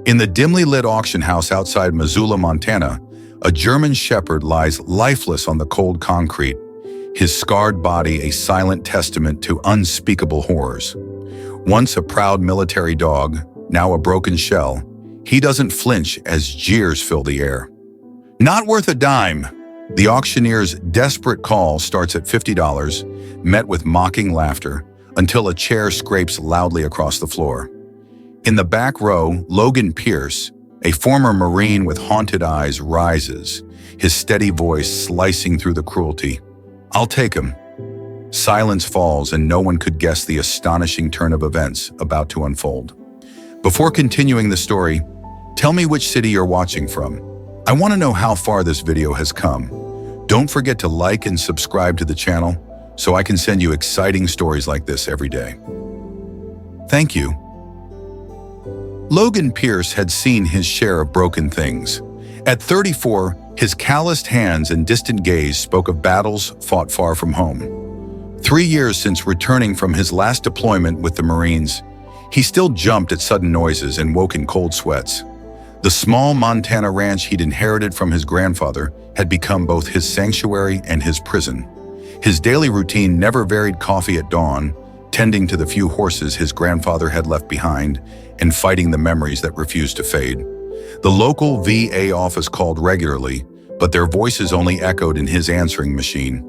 In the dimly lit auction house outside Missoula, Montana, a German shepherd lies lifeless on the cold concrete, his scarred body a silent testament to unspeakable horrors. Once a proud military dog, now a broken shell, he doesn't flinch as jeers fill the air. Not worth a dime. The auctioneer's desperate call starts at $50, met with mocking laughter, until a chair scrapes loudly across the floor. In the back row, Logan Pierce, a former Marine with haunted eyes, rises, his steady voice slicing through the cruelty. "I'll take him." Silence falls and no one could guess the astonishing turn of events about to unfold. Before continuing the story, tell me which city you're watching from. I want to know how far this video has come. Don't forget to like and subscribe to the channel so I can send you exciting stories like this every day. Thank you. Logan Pierce had seen his share of broken things. At 34, his calloused hands and distant gaze spoke of battles fought far from home. 3 years since returning from his last deployment with the Marines, he still jumped at sudden noises and woke in cold sweats. The small Montana ranch he'd inherited from his grandfather had become both his sanctuary and his prison. His daily routine never varied: coffee at dawn, tending to the few horses his grandfather had left behind, and fighting the memories that refused to fade. The local VA office called regularly, but their voices only echoed in his answering machine.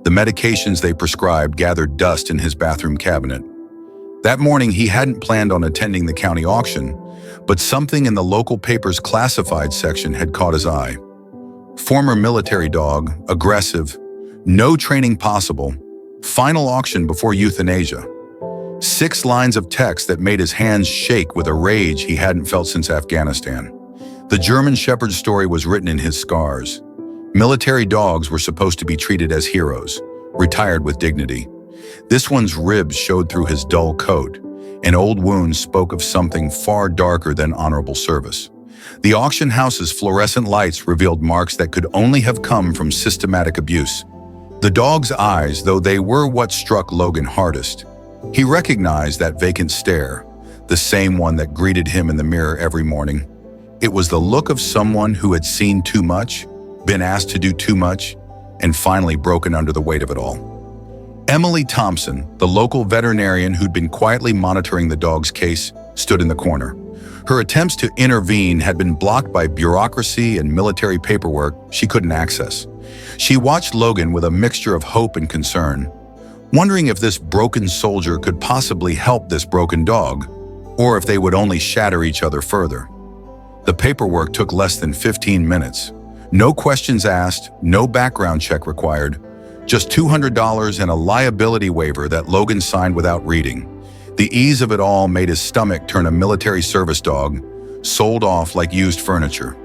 The medications they prescribed gathered dust in his bathroom cabinet. That morning, he hadn't planned on attending the county auction, but something in the local paper's classified section had caught his eye. Former military dog, aggressive, no training possible, final auction before euthanasia. 6 lines of text that made his hands shake with a rage he hadn't felt since Afghanistan. The German shepherd's story was written in his scars. Military dogs were supposed to be treated as heroes, retired with dignity. This one's ribs showed through his dull coat, and old wounds spoke of something far darker than honorable service. The auction house's fluorescent lights revealed marks that could only have come from systematic abuse. The dog's eyes, though they were what struck Logan hardest. He recognized that vacant stare, the same one that greeted him in the mirror every morning. It was the look of someone who had seen too much, been asked to do too much, and finally broken under the weight of it all. Emily Thompson, the local veterinarian who'd been quietly monitoring the dog's case, stood in the corner. Her attempts to intervene had been blocked by bureaucracy and military paperwork she couldn't access. She watched Logan with a mixture of hope and concern, wondering if this broken soldier could possibly help this broken dog, or if they would only shatter each other further. The paperwork took less than 15 minutes. No questions asked, no background check required, just $200 and a liability waiver that Logan signed without reading. The ease of it all made his stomach turn a military service dog, sold off like used furniture.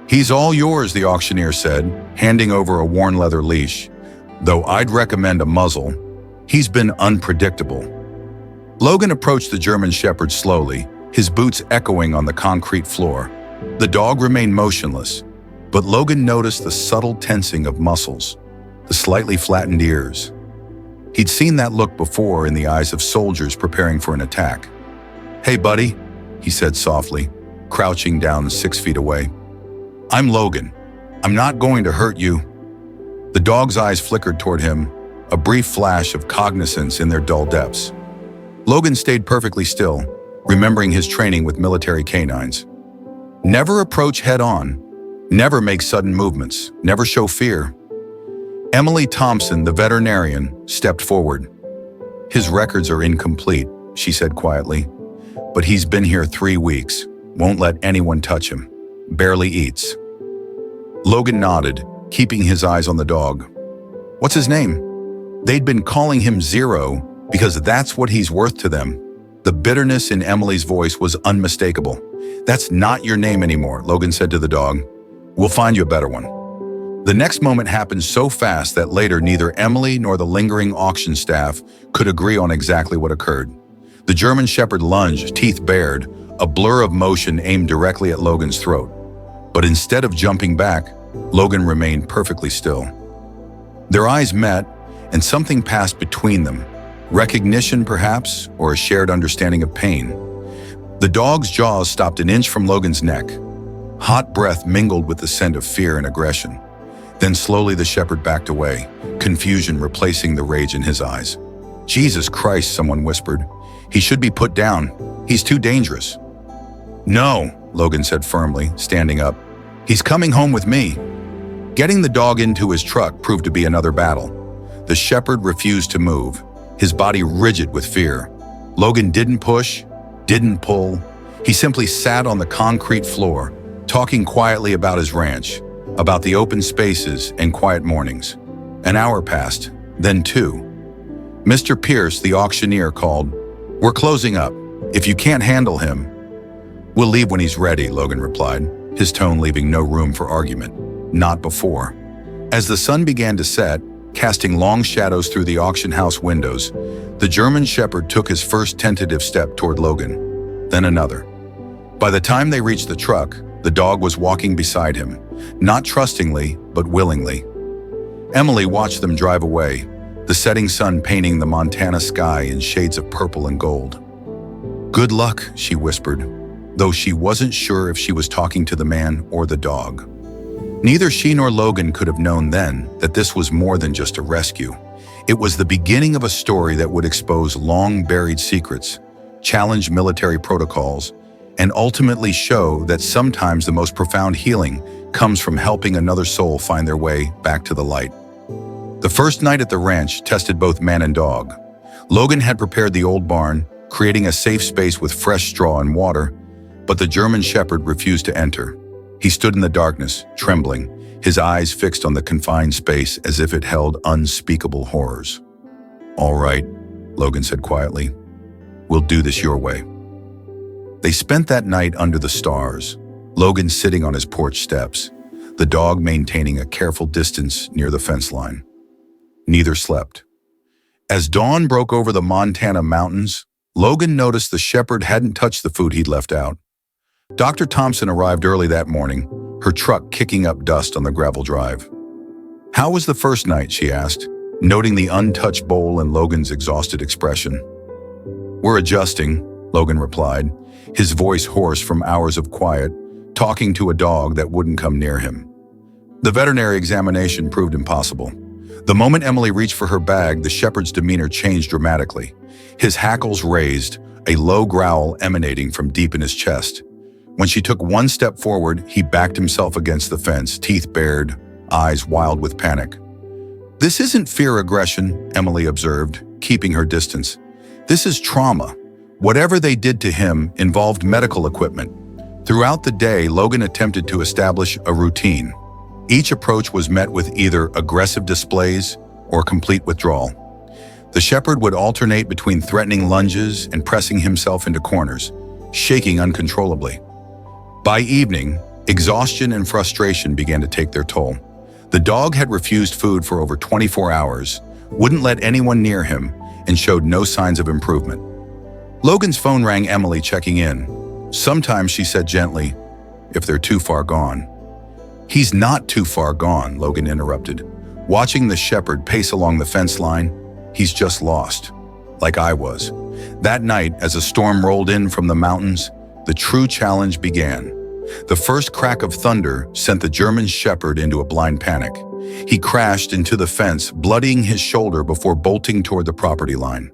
"He's all yours," the auctioneer said, handing over a worn leather leash. "Though I'd recommend a muzzle. He's been unpredictable." Logan approached the German shepherd slowly, his boots echoing on the concrete floor. The dog remained motionless, but Logan noticed the subtle tensing of muscles, the slightly flattened ears. He'd seen that look before in the eyes of soldiers preparing for an attack. "Hey, buddy," he said softly, crouching down 6 feet away. "I'm Logan. I'm not going to hurt you." The dog's eyes flickered toward him, a brief flash of cognizance in their dull depths. Logan stayed perfectly still, remembering his training with military canines. Never approach head-on, never make sudden movements, never show fear. Emily Thompson, the veterinarian, stepped forward. "His records are incomplete," she said quietly, "but he's been here 3 weeks, won't let anyone touch him, barely eats." Logan nodded, keeping his eyes on the dog. "What's his name?" They'd been calling him Zero because that's what he's worth to them. The bitterness in Emily's voice was unmistakable. "That's not your name anymore," Logan said to the dog. "We'll find you a better one." The next moment happened so fast that later neither Emily nor the lingering auction staff could agree on exactly what occurred. The German shepherd lunged, teeth bared, a blur of motion aimed directly at Logan's throat. But instead of jumping back, Logan remained perfectly still. Their eyes met, and something passed between them. Recognition, perhaps, or a shared understanding of pain. The dog's jaws stopped an inch from Logan's neck. Hot breath mingled with the scent of fear and aggression. Then slowly the shepherd backed away, confusion replacing the rage in his eyes. "Jesus Christ," someone whispered. "He should be put down. He's too dangerous." "No," Logan said firmly, standing up. "He's coming home with me." Getting the dog into his truck proved to be another battle. The shepherd refused to move, his body rigid with fear. Logan didn't push, didn't pull. He simply sat on the concrete floor, talking quietly about his ranch, about the open spaces and quiet mornings. An hour passed, then two. Mr. Pierce, the auctioneer, called. "We're closing up. If you can't handle him..." "We'll leave when he's ready," Logan replied, his tone leaving no room for argument. Not before. As the sun began to set, casting long shadows through the auction house windows, the German shepherd took his first tentative step toward Logan, then another. By the time they reached the truck, the dog was walking beside him, not trustingly, but willingly. Emily watched them drive away, the setting sun painting the Montana sky in shades of purple and gold. "Good luck," she whispered, though she wasn't sure if she was talking to the man or the dog. Neither she nor Logan could have known then that this was more than just a rescue. It was the beginning of a story that would expose long-buried secrets, challenge military protocols, and ultimately show that sometimes the most profound healing comes from helping another soul find their way back to the light. The first night at the ranch tested both man and dog. Logan had prepared the old barn, creating a safe space with fresh straw and water, but the German shepherd refused to enter. He stood in the darkness, trembling, his eyes fixed on the confined space as if it held unspeakable horrors. "All right," Logan said quietly. "We'll do this your way." They spent that night under the stars, Logan sitting on his porch steps, the dog maintaining a careful distance near the fence line. Neither slept. As dawn broke over the Montana mountains, Logan noticed the shepherd hadn't touched the food he'd left out. Dr. Thompson arrived early that morning, her truck kicking up dust on the gravel drive. "How was the first night?" she asked, noting the untouched bowl and Logan's exhausted expression. "We're adjusting," Logan replied, his voice hoarse from hours of quiet, talking to a dog that wouldn't come near him. The veterinary examination proved impossible. The moment Emily reached for her bag, the shepherd's demeanor changed dramatically. His hackles raised, a low growl emanating from deep in his chest. When she took one step forward, he backed himself against the fence, teeth bared, eyes wild with panic. "This isn't fear-aggression," Emily observed, keeping her distance. "This is trauma. Whatever they did to him involved medical equipment." Throughout the day, Logan attempted to establish a routine. Each approach was met with either aggressive displays or complete withdrawal. The shepherd would alternate between threatening lunges and pressing himself into corners, shaking uncontrollably. By evening, exhaustion and frustration began to take their toll. The dog had refused food for over 24 hours, wouldn't let anyone near him, and showed no signs of improvement. Logan's phone rang, Emily checking in. Sometimes she said gently, "If they're too far gone." "He's not too far gone," Logan interrupted. Watching the shepherd pace along the fence line, "He's just lost, like I was." That night, as a storm rolled in from the mountains, the true challenge began. The first crack of thunder sent the German shepherd into a blind panic. He crashed into the fence, bloodying his shoulder before bolting toward the property line.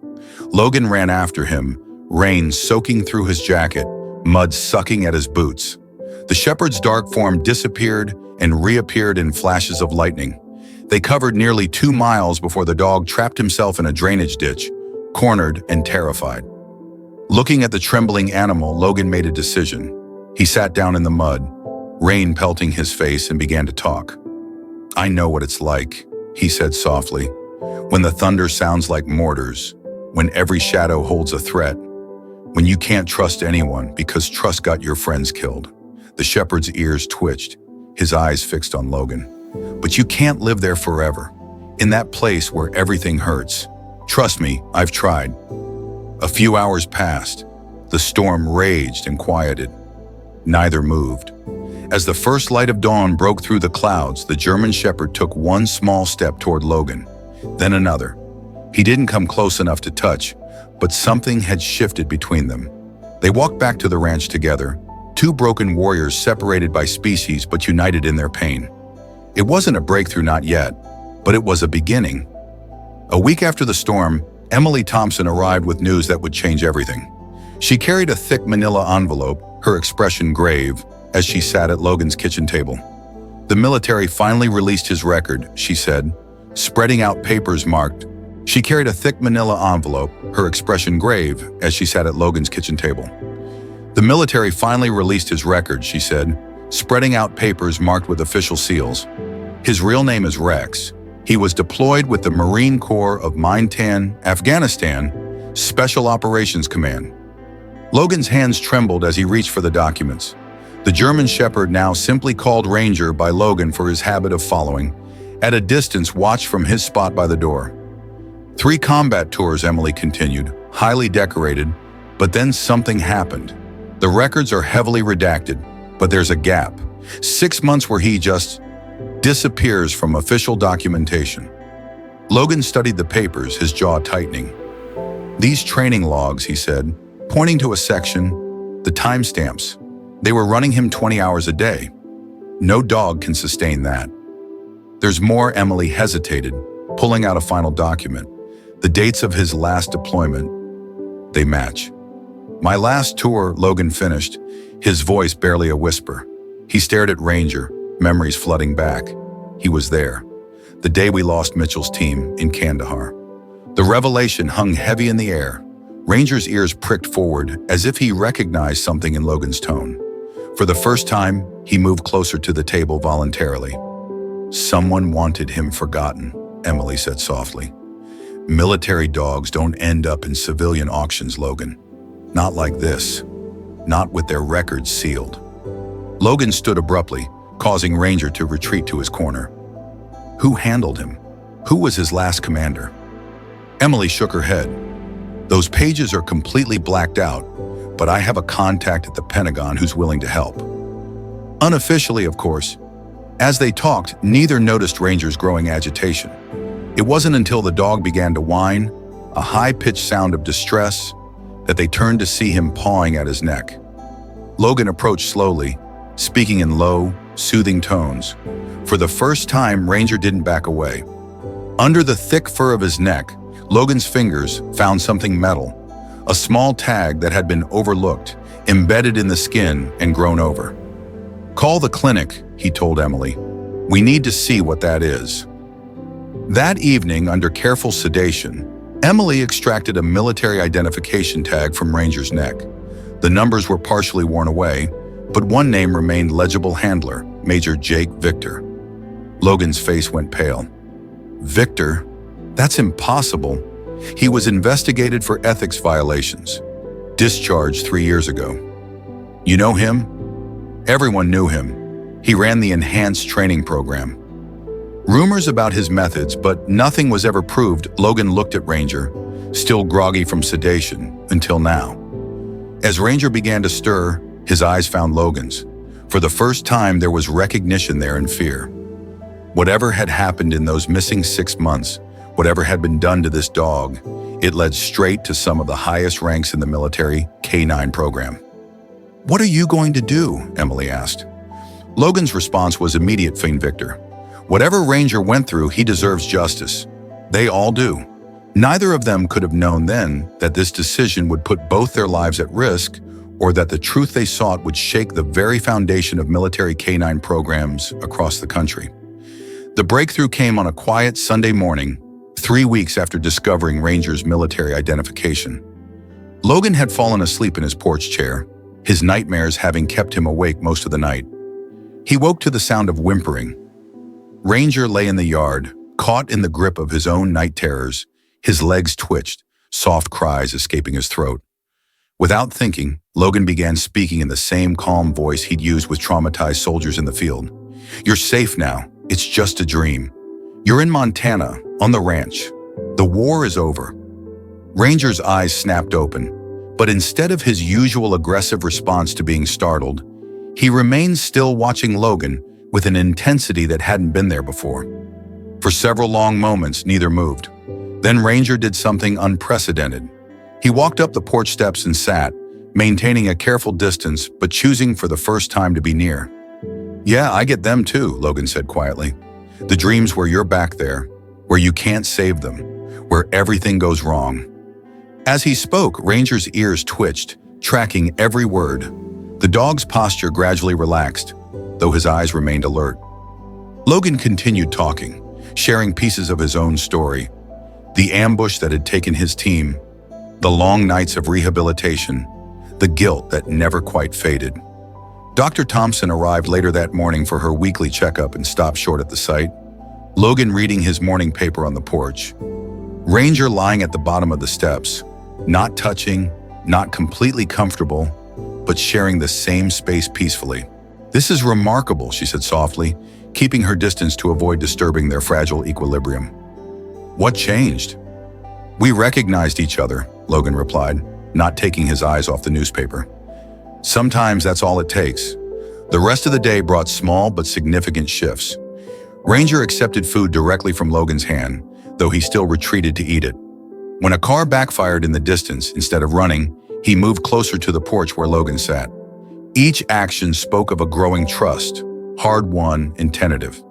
Logan ran after him, rain soaking through his jacket, mud sucking at his boots. The shepherd's dark form disappeared and reappeared in flashes of lightning. They covered nearly 2 miles before the dog trapped himself in a drainage ditch, cornered and terrified. Looking at the trembling animal, Logan made a decision. He sat down in the mud, rain pelting his face, and began to talk. "I know what it's like," he said softly, "when the thunder sounds like mortars, when every shadow holds a threat, when you can't trust anyone because trust got your friends killed." The shepherd's ears twitched, his eyes fixed on Logan. "But you can't live there forever, in that place where everything hurts. Trust me, I've tried." A few hours passed. The storm raged and quieted. Neither moved. As the first light of dawn broke through the clouds, the German shepherd took one small step toward Logan, then another. He didn't come close enough to touch, but something had shifted between them. They walked back to the ranch together, two broken warriors separated by species but united in their pain. It wasn't a breakthrough, not yet, but it was a beginning. A week after the storm, Emily Thompson arrived with news that would change everything. She carried a thick manila envelope, her expression grave, as she sat at Logan's kitchen table. "The military finally released his record," she said, spreading out papers marked. She carried a thick manila envelope, her expression grave, as she sat at Logan's kitchen table. "The military finally released his record," she said, spreading out papers marked with official seals. "His real name is Rex. He was deployed with the Marine Corps of Mintan, Afghanistan, Special Operations Command." Logan's hands trembled as he reached for the documents. The German Shepherd, now simply called Ranger by Logan for his habit of following, at a distance watched from his spot by the door. "3 combat tours," Emily continued, highly decorated, but then something happened. "The records are heavily redacted, but there's a gap. 6 months where he just disappears from official documentation." Logan studied the papers, his jaw tightening. "These training logs," he said, pointing to a section, "the timestamps. They were running him 20 hours a day. No dog can sustain that." "There's more," Emily hesitated, pulling out a final document. "The dates of his last deployment. They match." "My last tour," Logan finished, his voice barely a whisper. He stared at Ranger, memories flooding back. He was there, the day we lost Mitchell's team in Kandahar. The revelation hung heavy in the air. Ranger's ears pricked forward as if he recognized something in Logan's tone. For the first time, he moved closer to the table voluntarily. "Someone wanted him forgotten," Emily said softly. "Military dogs don't end up in civilian auctions, Logan. Not like this. Not with their records sealed." Logan stood abruptly, causing Ranger to retreat to his corner. "Who handled him? Who was his last commander?" Emily shook her head. "Those pages are completely blacked out, but I have a contact at the Pentagon who's willing to help." Unofficially, of course. As they talked, neither noticed Ranger's growing agitation. It wasn't until the dog began to whine, a high-pitched sound of distress, that they turned to see him pawing at his neck. Logan approached slowly, speaking in low, soothing tones. For the first time, Ranger didn't back away. Under the thick fur of his neck, Logan's fingers found something metal, a small tag that had been overlooked, embedded in the skin and grown over. "Call the clinic," he told Emily. "We need to see what that is." That evening, under careful sedation, Emily extracted a military identification tag from Ranger's neck. The numbers were partially worn away, but one name remained legible: Handler, Major Jake Victor. Logan's face went pale. "Victor? That's impossible. He was investigated for ethics violations. Discharged 3 years ago." "You know him?" Everyone knew him. He ran the enhanced training program. Rumors about his methods, but nothing was ever proved. Logan looked at Ranger, still groggy from sedation, until now. As Ranger began to stir, his eyes found Logan's. For the first time, there was recognition there and fear. Whatever had happened in those missing 6 months, whatever had been done to this dog, it led straight to some of the highest ranks in the military K-9 program. "What are you going to do?" Emily asked. Logan's response was immediate: "Find Victor. Whatever Ranger went through, he deserves justice. They all do." Neither of them could have known then that this decision would put both their lives at risk, or that the truth they sought would shake the very foundation of military K-9 programs across the country. The breakthrough came on a quiet Sunday morning, 3 weeks after discovering Ranger's military identification. Logan had fallen asleep in his porch chair, his nightmares having kept him awake most of the night. He woke to the sound of whimpering. Ranger lay in the yard, caught in the grip of his own night terrors. His legs twitched, soft cries escaping his throat. Without thinking, Logan began speaking in the same calm voice he'd used with traumatized soldiers in the field. "You're safe now. It's just a dream. You're in Montana, on the ranch. The war is over." Ranger's eyes snapped open, but instead of his usual aggressive response to being startled, he remained still, watching Logan with an intensity that hadn't been there before. For several long moments, neither moved. Then Ranger did something unprecedented. He walked up the porch steps and sat, maintaining a careful distance but choosing for the first time to be near. "Yeah, I get them too," Logan said quietly. "The dreams where you're back there, where you can't save them, where everything goes wrong." As he spoke, Ranger's ears twitched, tracking every word. The dog's posture gradually relaxed, though his eyes remained alert. Logan continued talking, sharing pieces of his own story. The ambush that had taken his team, the long nights of rehabilitation, the guilt that never quite faded. Dr. Thompson arrived later that morning for her weekly checkup and stopped short at the site. Logan reading his morning paper on the porch. Ranger lying at the bottom of the steps, not touching, not completely comfortable, but sharing the same space peacefully. "This is remarkable," she said softly, keeping her distance to avoid disturbing their fragile equilibrium. "What changed?" "We recognized each other," Logan replied, not taking his eyes off the newspaper. "Sometimes that's all it takes." The rest of the day brought small but significant shifts. Ranger accepted food directly from Logan's hand, though he still retreated to eat it. When a car backfired in the distance, instead of running, he moved closer to the porch where Logan sat. Each action spoke of a growing trust, hard-won and tentative.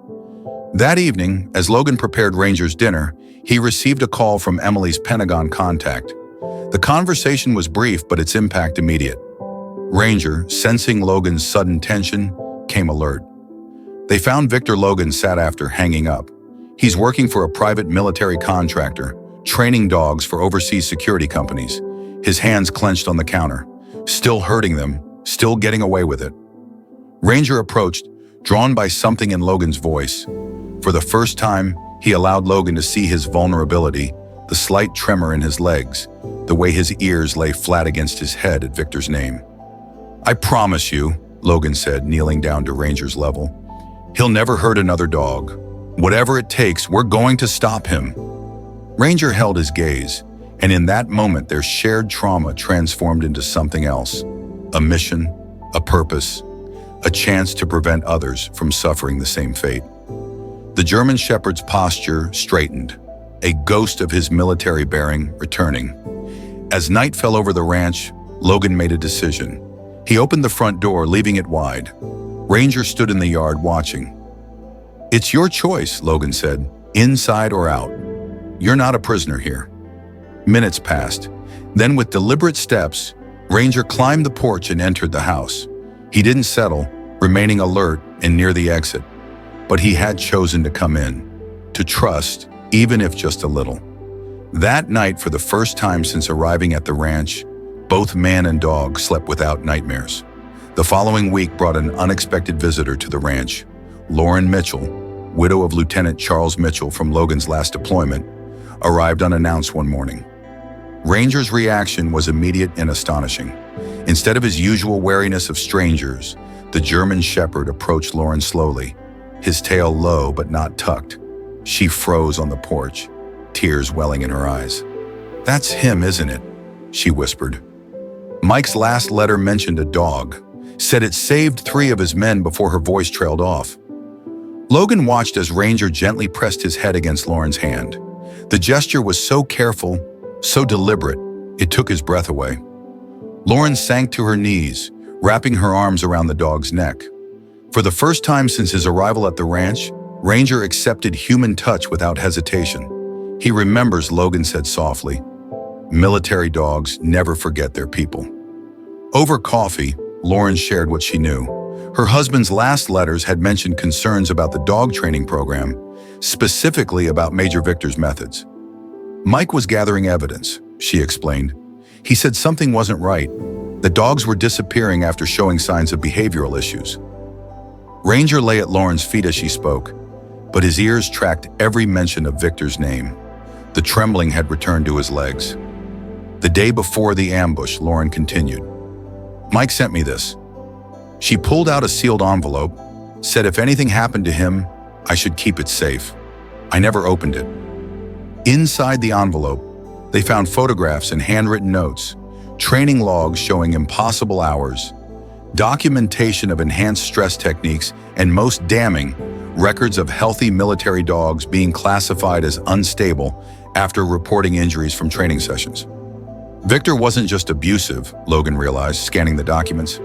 That evening, as Logan prepared Ranger's dinner, he received a call from Emily's Pentagon contact. The conversation was brief, but its impact immediate. Ranger, sensing Logan's sudden tension, came alert. They found Victor Logan sat after hanging up. He's working for a private military contractor, training dogs for overseas security companies. His hands clenched on the counter, still hurting them, still getting away with it. Ranger approached, drawn by something in Logan's voice. For the first time, he allowed Logan to see his vulnerability, the slight tremor in his legs, the way his ears lay flat against his head at Victor's name. "I promise you," Logan said, kneeling down to Ranger's level, "he'll never hurt another dog. Whatever it takes, we're going to stop him." Ranger held his gaze, and in that moment their shared trauma transformed into something else. A mission, a purpose, a chance to prevent others from suffering the same fate. The German Shepherd's posture straightened, a ghost of his military bearing returning. As night fell over the ranch, Logan made a decision. He opened the front door, leaving it wide. Ranger stood in the yard watching. "It's your choice," Logan said, "inside or out. You're not a prisoner here." Minutes passed. Then with deliberate steps, Ranger climbed the porch and entered the house. He didn't settle, remaining alert and near the exit. But he had chosen to come in, to trust, even if just a little. That night, for the first time since arriving at the ranch, both man and dog slept without nightmares. The following week brought an unexpected visitor to the ranch. Lauren Mitchell, widow of Lieutenant Charles Mitchell from Logan's last deployment, arrived unannounced one morning. Ranger's reaction was immediate and astonishing. Instead of his usual wariness of strangers, the German Shepherd approached Lauren slowly, his tail low but not tucked. She froze on the porch, tears welling in her eyes. "That's him, isn't it?" she whispered. Mike's last letter mentioned a dog, said it saved 3 of his men before her voice trailed off. Logan watched as Ranger gently pressed his head against Lauren's hand. The gesture was so careful, so deliberate, it took his breath away. Lauren sank to her knees, wrapping her arms around the dog's neck. For the first time since his arrival at the ranch, Ranger accepted human touch without hesitation. "He remembers," Logan said softly. "Military dogs never forget their people." Over coffee, Lauren shared what she knew. Her husband's last letters had mentioned concerns about the dog training program, specifically about Major Victor's methods. "Mike was gathering evidence," she explained. "He said something wasn't right. The dogs were disappearing after showing signs of behavioral issues." Ranger lay at Lauren's feet as she spoke, but his ears tracked every mention of Victor's name. The trembling had returned to his legs. "The day before the ambush," Lauren continued, "Mike sent me this." She pulled out a sealed envelope, said if anything happened to him, I should keep it safe. I never opened it. Inside the envelope, they found photographs and handwritten notes, training logs showing impossible hours, documentation of enhanced stress techniques, and most damning, records of healthy military dogs being classified as unstable after reporting injuries from training sessions. Victor wasn't just abusive, Logan realized, scanning the documents.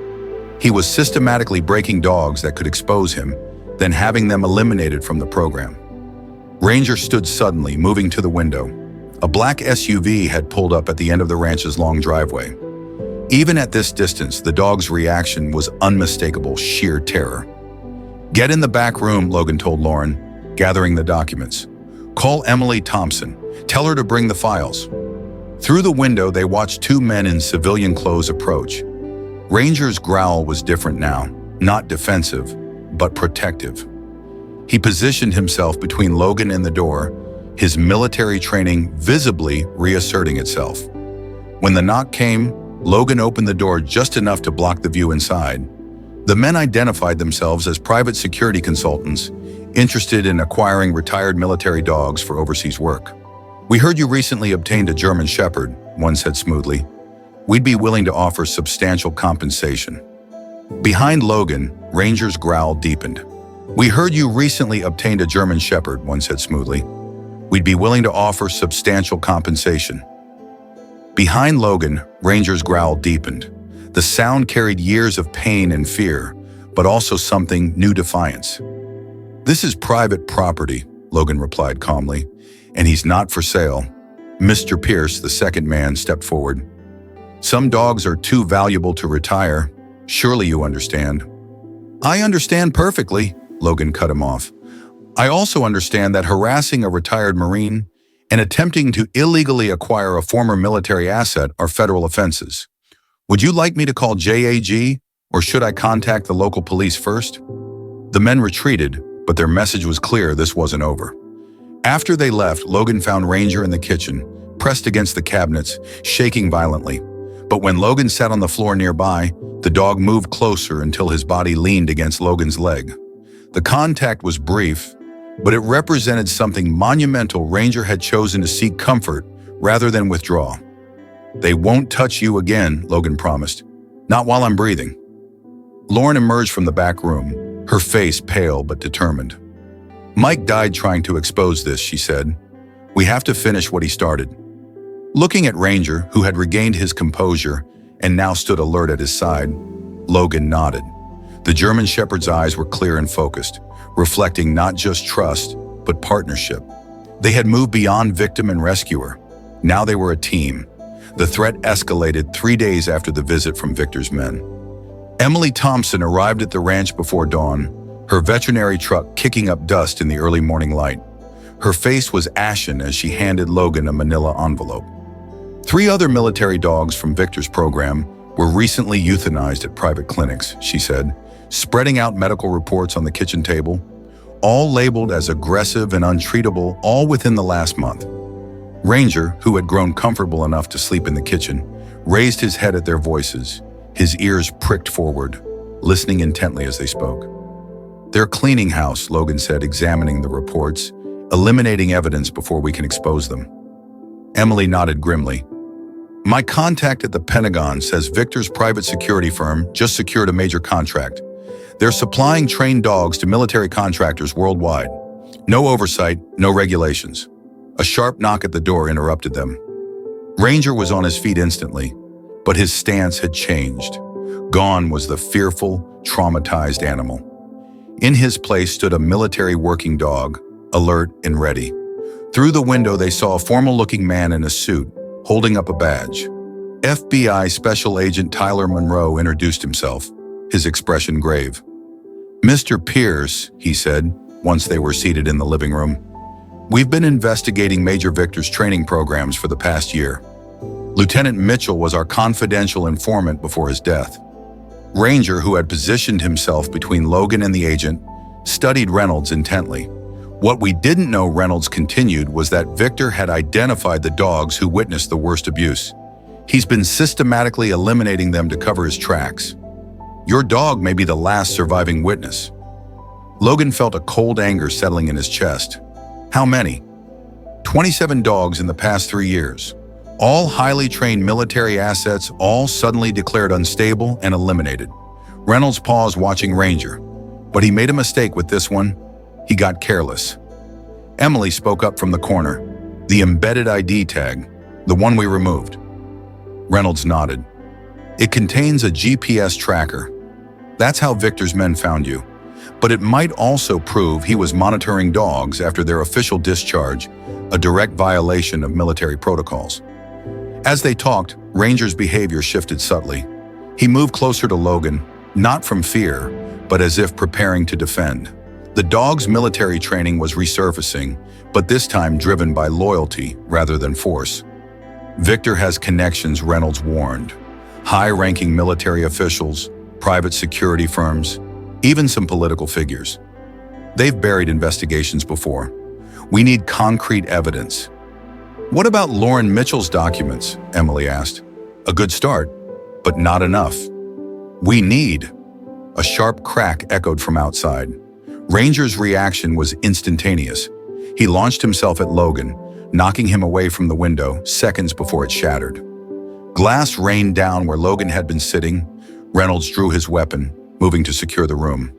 He was systematically breaking dogs that could expose him, then having them eliminated from the program. Ranger stood suddenly, moving to the window. A black SUV had pulled up at the end of the ranch's long driveway. Even at this distance, the dog's reaction was unmistakable, sheer terror. "Get in the back room," Logan told Lauren, gathering the documents. "Call Emily Thompson. Tell her to bring the files." Through the window, they watched two men in civilian clothes approach. Ranger's growl was different now, not defensive, but protective. He positioned himself between Logan and the door, his military training visibly reasserting itself. When the knock came, Logan opened the door just enough to block the view inside. The men identified themselves as private security consultants interested in acquiring retired military dogs for overseas work. "We heard you recently obtained a German Shepherd," one said smoothly. "We'd be willing to offer substantial compensation." Behind Logan, Ranger's growl deepened. "We heard you recently obtained a German Shepherd," one said smoothly. "We'd be willing to offer substantial compensation." Behind Logan, Ranger's growl deepened. The sound carried years of pain and fear, but also something new: defiance. "This is private property," Logan replied calmly, "and he's not for sale." Mr. Pierce, the second man, stepped forward. "Some dogs are too valuable to retire. Surely you understand." "I understand perfectly," Logan cut him off. "I also understand that harassing a retired Marine and attempting to illegally acquire a former military asset are federal offenses. Would you like me to call JAG, or should I contact the local police first?" The men retreated, but their message was clear: this wasn't over. After they left, Logan found Ranger in the kitchen, pressed against the cabinets, shaking violently. But when Logan sat on the floor nearby, the dog moved closer until his body leaned against Logan's leg. The contact was brief, but it represented something monumental. Ranger had chosen to seek comfort rather than withdraw. "They won't touch you again," Logan promised. "Not while I'm breathing." Lauren emerged from the back room, her face pale but determined. "Mike died trying to expose this," she said. "We have to finish what he started." Looking at Ranger, who had regained his composure and now stood alert at his side, Logan nodded. The German Shepherd's eyes were clear and focused, reflecting not just trust, but partnership. They had moved beyond victim and rescuer. Now they were a team. The threat escalated 3 days after the visit from Victor's men. Emily Thompson arrived at the ranch before dawn, her veterinary truck kicking up dust in the early morning light. Her face was ashen as she handed Logan a manila envelope. 3 other military dogs from Victor's program were recently euthanized at private clinics, she said, spreading out medical reports on the kitchen table, all labeled as aggressive and untreatable, all within the last month. Ranger, who had grown comfortable enough to sleep in the kitchen, raised his head at their voices, his ears pricked forward, listening intently as they spoke. "They're cleaning house," Logan said, examining the reports, "eliminating evidence before we can expose them." Emily nodded grimly. "My contact at the Pentagon says Victor's private security firm just secured a major contract. They're supplying trained dogs to military contractors worldwide. No oversight, no regulations." A sharp knock at the door interrupted them. Ranger was on his feet instantly, but his stance had changed. Gone was the fearful, traumatized animal. In his place stood a military working dog, alert and ready. Through the window, they saw a formal-looking man in a suit, holding up a badge. FBI Special Agent Tyler Monroe introduced himself, his expression grave. "Mr. Pierce," he said, once they were seated in the living room, "we've been investigating Major Victor's training programs for the past year. Lieutenant Mitchell was our confidential informant before his death." Ranger, who had positioned himself between Logan and the agent, studied Reynolds intently. What we didn't know, Reynolds continued, was that Victor had identified the dogs who witnessed the worst abuse. He's been systematically eliminating them to cover his tracks. Your dog may be the last surviving witness. Logan felt a cold anger settling in his chest. How many? 27 dogs in the past 3 years. All highly trained military assets, all suddenly declared unstable and eliminated. Reynolds paused, watching Ranger. But he made a mistake with this one. He got careless. Emily spoke up from the corner. "The embedded ID tag, the one we removed." Reynolds nodded. It contains a GPS tracker. That's how Victor's men found you. But it might also prove he was monitoring dogs after their official discharge, a direct violation of military protocols. As they talked, Ranger's behavior shifted subtly. He moved closer to Logan, not from fear, but as if preparing to defend. The dog's military training was resurfacing, but this time driven by loyalty rather than force. Victor has connections, Reynolds warned. High-ranking military officials, private security firms, even some political figures. They've buried investigations before. We need concrete evidence. What about Lauren Mitchell's documents? Emily asked. A good start, but not enough. We need. A sharp crack echoed from outside. Ranger's reaction was instantaneous. He launched himself at Logan, knocking him away from the window seconds before it shattered. Glass rained down where Logan had been sitting. Reynolds drew his weapon, moving to secure the room.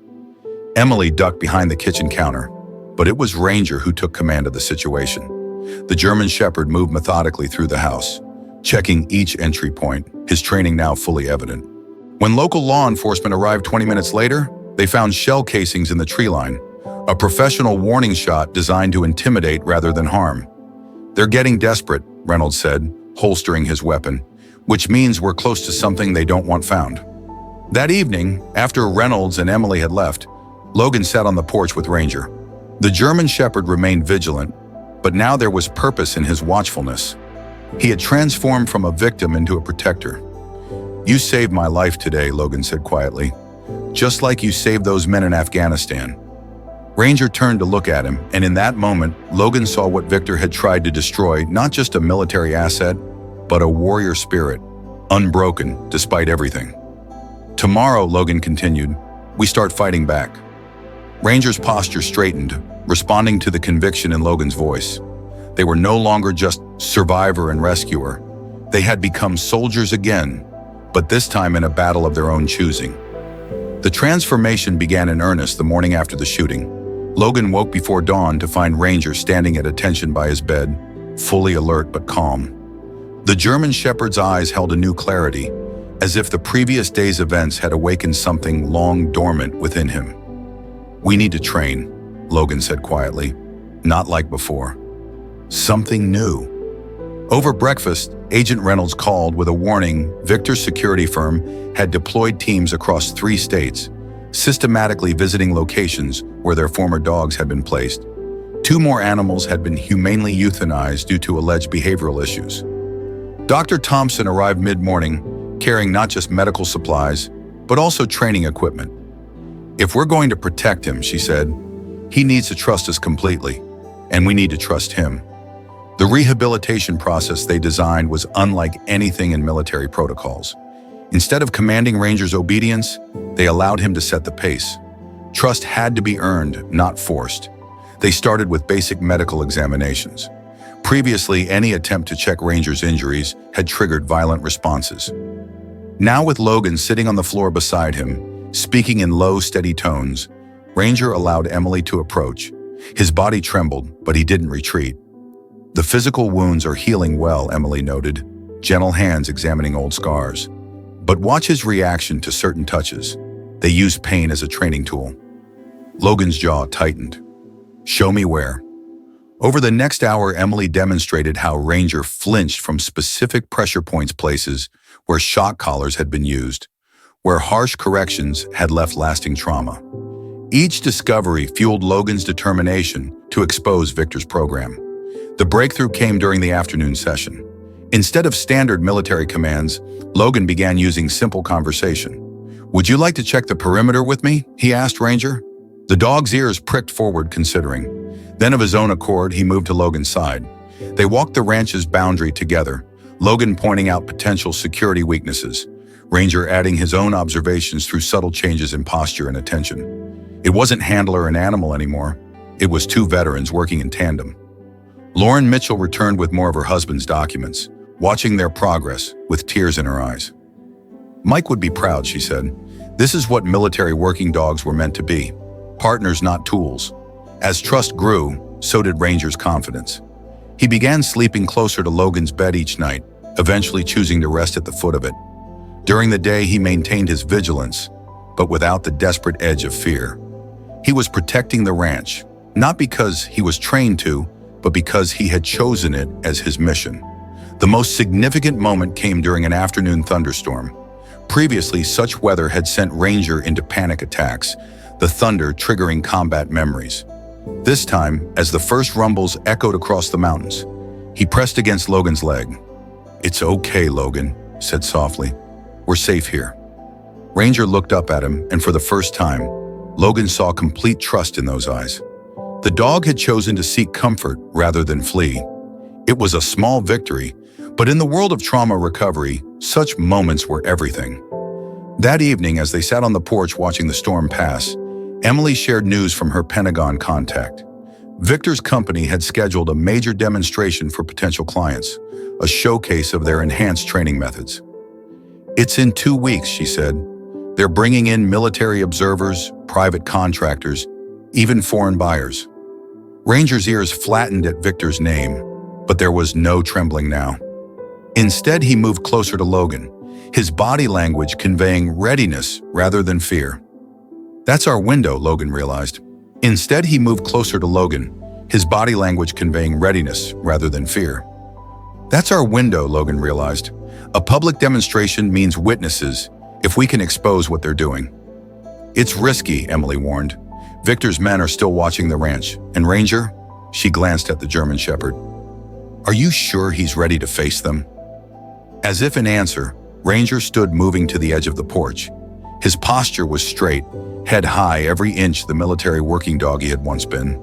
Emily ducked behind the kitchen counter, but it was Ranger who took command of the situation. The German Shepherd moved methodically through the house, checking each entry point, his training now fully evident. When local law enforcement arrived 20 minutes later, they found shell casings in the tree line, a professional warning shot designed to intimidate rather than harm. They're getting desperate, Reynolds said, holstering his weapon, which means we're close to something they don't want found. That evening, after Reynolds and Emily had left, Logan sat on the porch with Ranger. The German Shepherd remained vigilant, but now there was purpose in his watchfulness. He had transformed from a victim into a protector. You saved my life today, Logan said quietly, just like you saved those men in Afghanistan. Ranger turned to look at him, and in that moment, Logan saw what Victor had tried to destroy, not just a military asset, but a warrior spirit, unbroken despite everything. Tomorrow, Logan continued, we start fighting back. Ranger's posture straightened, responding to the conviction in Logan's voice. They were no longer just survivor and rescuer. They had become soldiers again, but this time in a battle of their own choosing. The transformation began in earnest the morning after the shooting. Logan woke before dawn to find Ranger standing at attention by his bed, fully alert but calm. The German Shepherd's eyes held a new clarity, as if the previous day's events had awakened something long dormant within him. We need to train, Logan said quietly, not like before. Something new. Over breakfast, Agent Reynolds called with a warning Victor's security firm had deployed teams across 3 states, systematically visiting locations where their former dogs had been placed. 2 more animals had been humanely euthanized due to alleged behavioral issues. Dr. Thompson arrived mid-morning, carrying not just medical supplies, but also training equipment. If we're going to protect him, she said, he needs to trust us completely, and we need to trust him. The rehabilitation process they designed was unlike anything in military protocols. Instead of commanding Ranger's obedience, they allowed him to set the pace. Trust had to be earned, not forced. They started with basic medical examinations. Previously, any attempt to check Ranger's injuries had triggered violent responses. Now with Logan sitting on the floor beside him, speaking in low, steady tones, Ranger allowed Emily to approach. His body trembled, but he didn't retreat. The physical wounds are healing well, Emily noted, gentle hands examining old scars. But watch his reaction to certain touches. They use pain as a training tool. Logan's jaw tightened. Show me where. Over the next hour, Emily demonstrated how Ranger flinched from specific pressure points, places where shock collars had been used, where harsh corrections had left lasting trauma. Each discovery fueled Logan's determination to expose Victor's program. The breakthrough came during the afternoon session. Instead of standard military commands, Logan began using simple conversation. Would you like to check the perimeter with me? He asked Ranger. The dog's ears pricked forward, considering. Then of his own accord, he moved to Logan's side. They walked the ranch's boundary together, Logan pointing out potential security weaknesses, Ranger adding his own observations through subtle changes in posture and attention. It wasn't handler and animal anymore. It was 2 veterans working in tandem. Lauren Mitchell returned with more of her husband's documents, watching their progress with tears in her eyes. Mike would be proud, she said. This is what military working dogs were meant to be. Partners, not tools. As trust grew, so did Ranger's confidence. He began sleeping closer to Logan's bed each night, eventually choosing to rest at the foot of it. During the day, he maintained his vigilance, but without the desperate edge of fear. He was protecting the ranch, not because he was trained to, but because he had chosen it as his mission. The most significant moment came during an afternoon thunderstorm. Previously, such weather had sent Ranger into panic attacks, the thunder triggering combat memories. This time, as the first rumbles echoed across the mountains, he pressed against Logan's leg. "It's okay, Logan," said softly. "We're safe here." Ranger looked up at him, and for the first time, Logan saw complete trust in those eyes. The dog had chosen to seek comfort rather than flee. It was a small victory, but in the world of trauma recovery, such moments were everything. That evening, as they sat on the porch watching the storm pass, Emily shared news from her Pentagon contact. Victor's company had scheduled a major demonstration for potential clients, a showcase of their enhanced training methods. "It's in 2 weeks," she said. "They're bringing in military observers, private contractors, even foreign buyers." Ranger's ears flattened at Victor's name, but there was no trembling now. Instead, he moved closer to Logan, his body language conveying readiness rather than fear. "That's our window," Logan realized. Instead, he moved closer to Logan, his body language conveying readiness rather than fear. "That's our window," Logan realized. "A public demonstration means witnesses, if we can expose what they're doing." "It's risky," Emily warned. "Victor's men are still watching the ranch. And Ranger?" She glanced at the German Shepherd. "Are you sure he's ready to face them?" As if in answer, Ranger stood moving to the edge of the porch. His posture was straight, head high, every inch the military working dog he had once been.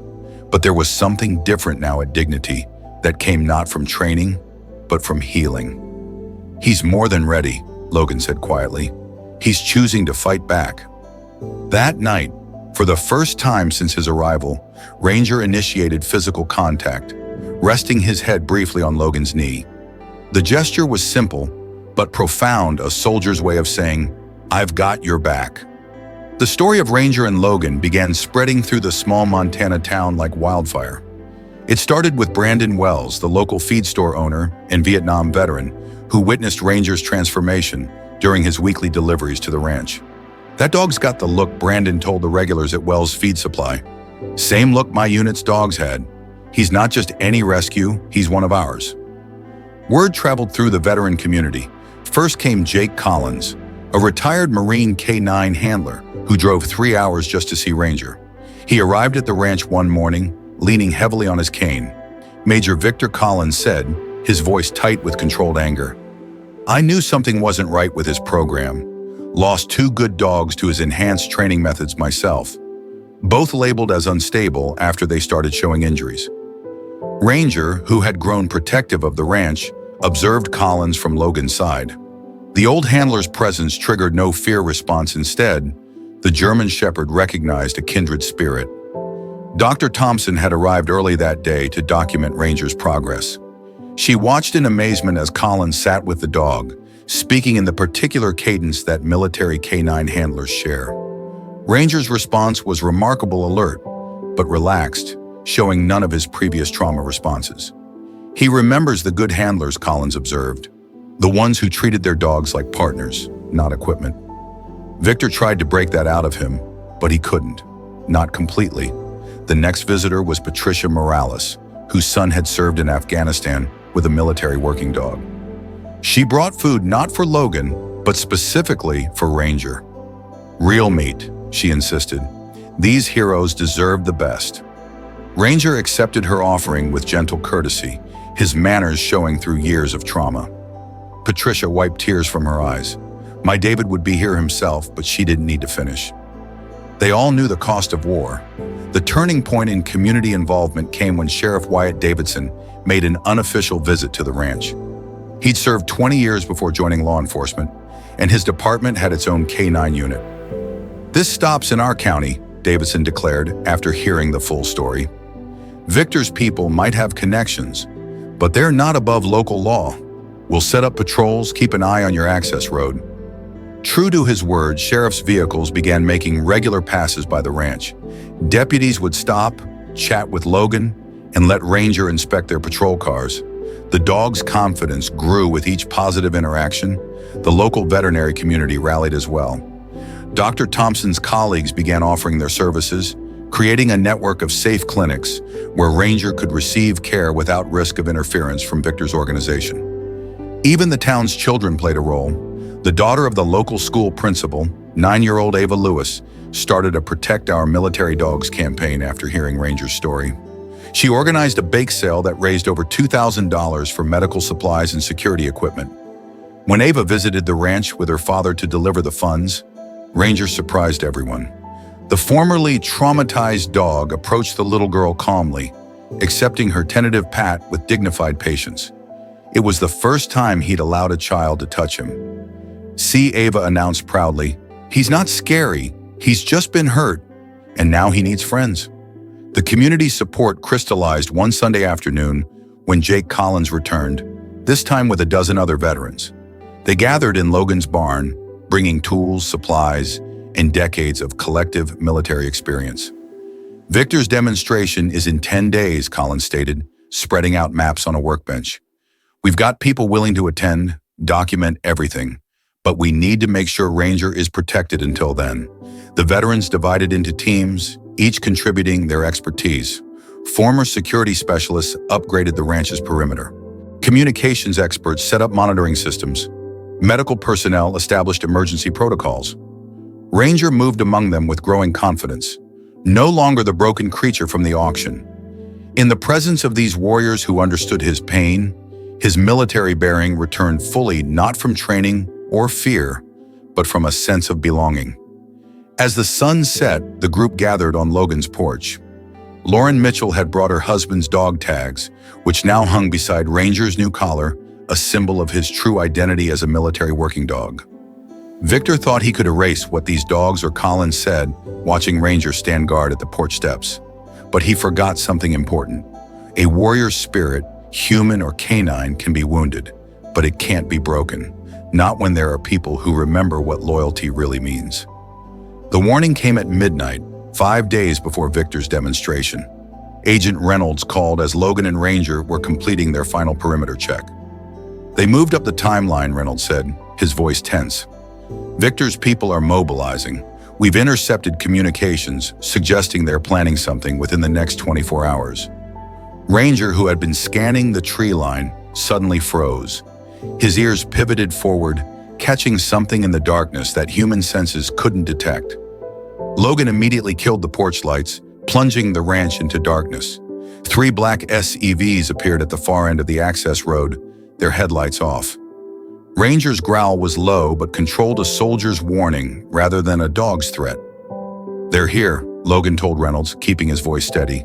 But there was something different now at Dignity that came not from training, but from healing. "He's more than ready," Logan said quietly. "He's choosing to fight back." That night, for the first time since his arrival, Ranger initiated physical contact, resting his head briefly on Logan's knee. The gesture was simple, but profound, a soldier's way of saying, "I've got your back." The story of Ranger and Logan began spreading through the small Montana town like wildfire. It started with Brandon Wells, the local feed store owner and Vietnam veteran, who witnessed Ranger's transformation during his weekly deliveries to the ranch. "That dog's got the look," Brandon told the regulars at Wells Feed Supply. "Same look my unit's dogs had. He's not just any rescue, he's one of ours." Word traveled through the veteran community. First came Jake Collins, a retired Marine K9 handler who drove 3 hours just to see Ranger. He arrived at the ranch one morning, leaning heavily on his cane. Major Victor Collins said, his voice tight with controlled anger, "I knew something wasn't right with his program. Lost 2 good dogs to his enhanced training methods myself, both labeled as unstable after they started showing injuries." Ranger, who had grown protective of the ranch, observed Collins from Logan's side. The old handler's presence triggered no fear response. Instead, the German Shepherd recognized a kindred spirit. Dr. Thompson had arrived early that day to document Ranger's progress. She watched in amazement as Collins sat with the dog, speaking in the particular cadence that military K9 handlers share. Ranger's response was remarkable, alert, but relaxed, showing none of his previous trauma responses. "He remembers the good handlers," Collins observed, "the ones who treated their dogs like partners, not equipment." Victor tried to break that out of him, but he couldn't, not completely. The next visitor was Patricia Morales, whose son had served in Afghanistan with a military working dog. She brought food not for Logan, but specifically for Ranger. "Real meat," she insisted. "These heroes deserve the best." Ranger accepted her offering with gentle courtesy, his manners showing through years of trauma. Patricia wiped tears from her eyes. My David would be here himself, but she didn't need to finish. They all knew the cost of war. The turning point in community involvement came when Sheriff Wyatt Davidson made an unofficial visit to the ranch. He'd served 20 years before joining law enforcement, and his department had its own K9 unit. "This stops in our county," Davidson declared after hearing the full story. "Victor's people might have connections, but they're not above local law. We'll set up patrols, keep an eye on your access road." True to his word, sheriff's vehicles began making regular passes by the ranch. Deputies would stop, chat with Logan, and let Ranger inspect their patrol cars. The dog's confidence grew with each positive interaction. The local veterinary community rallied as well. Dr. Thompson's colleagues began offering their services, creating a network of safe clinics where Ranger could receive care without risk of interference from Victor's organization. Even the town's children played a role. The daughter of the local school principal, 9-year-old Ava Lewis, started a Protect Our Military Dogs campaign after hearing Ranger's story. She organized a bake sale that raised over $2,000 for medical supplies and security equipment. When Ava visited the ranch with her father to deliver the funds, Ranger surprised everyone. The formerly traumatized dog approached the little girl calmly, accepting her tentative pat with dignified patience. It was the first time he'd allowed a child to touch him. "See," Ava announced proudly, "he's not scary, he's just been hurt, and now he needs friends." The community's support crystallized one Sunday afternoon when Jake Collins returned, this time with a dozen other veterans. They gathered in Logan's barn, bringing tools, supplies, and decades of collective military experience. "Victor's demonstration is in 10 days, Collins stated, spreading out maps on a workbench. "We've got people willing to attend, document everything, but we need to make sure Ranger is protected until then." The veterans divided into teams, each contributing their expertise. Former security specialists upgraded the ranch's perimeter. Communications experts set up monitoring systems. Medical personnel established emergency protocols. Ranger moved among them with growing confidence, no longer the broken creature from the auction. In the presence of these warriors who understood his pain, his military bearing returned fully, not from training or fear, but from a sense of belonging. As the sun set, the group gathered on Logan's porch. Lauren Mitchell had brought her husband's dog tags, which now hung beside Ranger's new collar, a symbol of his true identity as a military working dog. Victor thought he could erase what these dogs or Collins said, watching Ranger stand guard at the porch steps. But he forgot something important. A warrior's spirit, human or canine, can be wounded, but it can't be broken, not when there are people who remember what loyalty really means. The warning came at midnight, 5 days before Victor's demonstration. Agent Reynolds called as Logan and Ranger were completing their final perimeter check. "They moved up the timeline," Reynolds said, his voice tense. "Victor's people are mobilizing. We've intercepted communications suggesting they're planning something within the next 24 hours. Ranger, who had been scanning the tree line, suddenly froze. His ears pivoted forward, catching something in the darkness that human senses couldn't detect. Logan immediately killed the porch lights, plunging the ranch into darkness. 3 black SUVs appeared at the far end of the access road, their headlights off. Ranger's growl was low but controlled a soldier's warning rather than a dog's threat. "They're here," Logan told Reynolds, keeping his voice steady.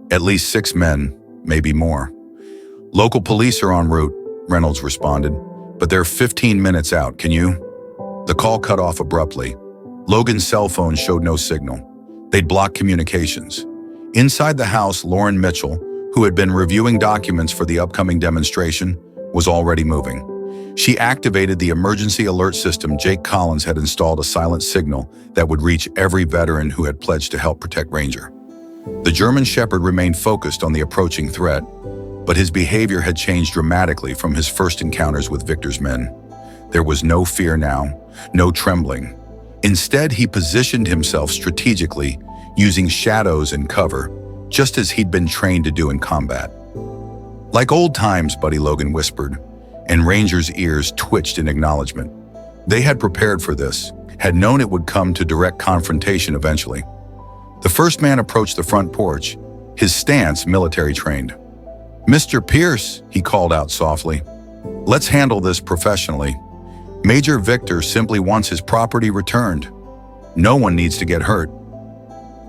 "At least 6 men, maybe more." "Local police are en route," Reynolds responded, "but they're 15 minutes out. Can you?" The call cut off abruptly. Logan's cell phone showed no signal. They'd blocked communications. Inside the house, Lauren Mitchell, who had been reviewing documents for the upcoming demonstration, was already moving. She activated the emergency alert system Jake Collins had installed, a silent signal that would reach every veteran who had pledged to help protect Ranger. The German Shepherd remained focused on the approaching threat, but his behavior had changed dramatically from his first encounters with Victor's men. There was no fear now, no trembling. Instead, he positioned himself strategically, using shadows and cover, just as he'd been trained to do in combat. "Like old times, buddy," Logan whispered, and Ranger's ears twitched in acknowledgement. They had prepared for this, had known it would come to direct confrontation eventually. The first man approached the front porch, his stance military trained. "Mr. Pierce," he called out softly, "let's handle this professionally. Major Victor simply wants his property returned. No one needs to get hurt."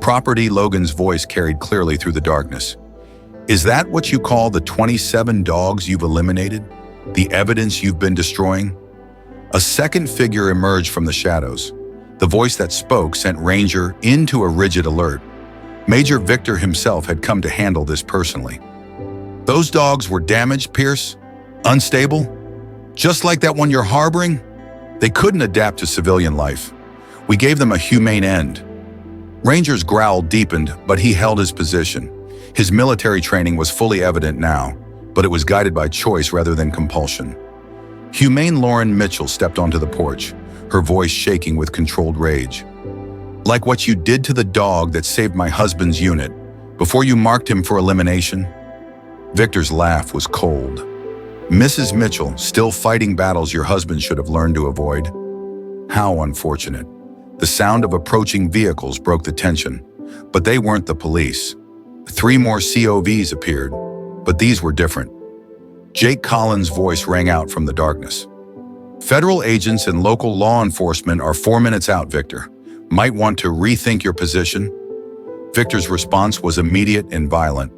"Property," Logan's voice carried clearly through the darkness. "Is that what you call the 27 dogs you've eliminated? The evidence you've been destroying?" A second figure emerged from the shadows. The voice that spoke sent Ranger into a rigid alert. Major Victor himself had come to handle this personally. "Those dogs were damaged, Pierce? Unstable? Just like that one you're harboring? They couldn't adapt to civilian life. We gave them a humane end." Ranger's growl deepened, but he held his position. His military training was fully evident now. but it was guided by choice rather than compulsion. Humane Lauren Mitchell stepped onto the porch, her voice shaking with controlled rage. "Like what you did to the dog that saved my husband's unit, before you marked him for elimination?" Victor's laugh was cold. "Mrs. Mitchell, still fighting battles your husband should have learned to avoid? How unfortunate." The sound of approaching vehicles broke the tension, but they weren't the police. 3 more COVs appeared, but these were different. Jake Collins' voice rang out from the darkness. "Federal agents and local law enforcement are 4 minutes out, Victor. Might want to rethink your position." Victor's response was immediate and violent.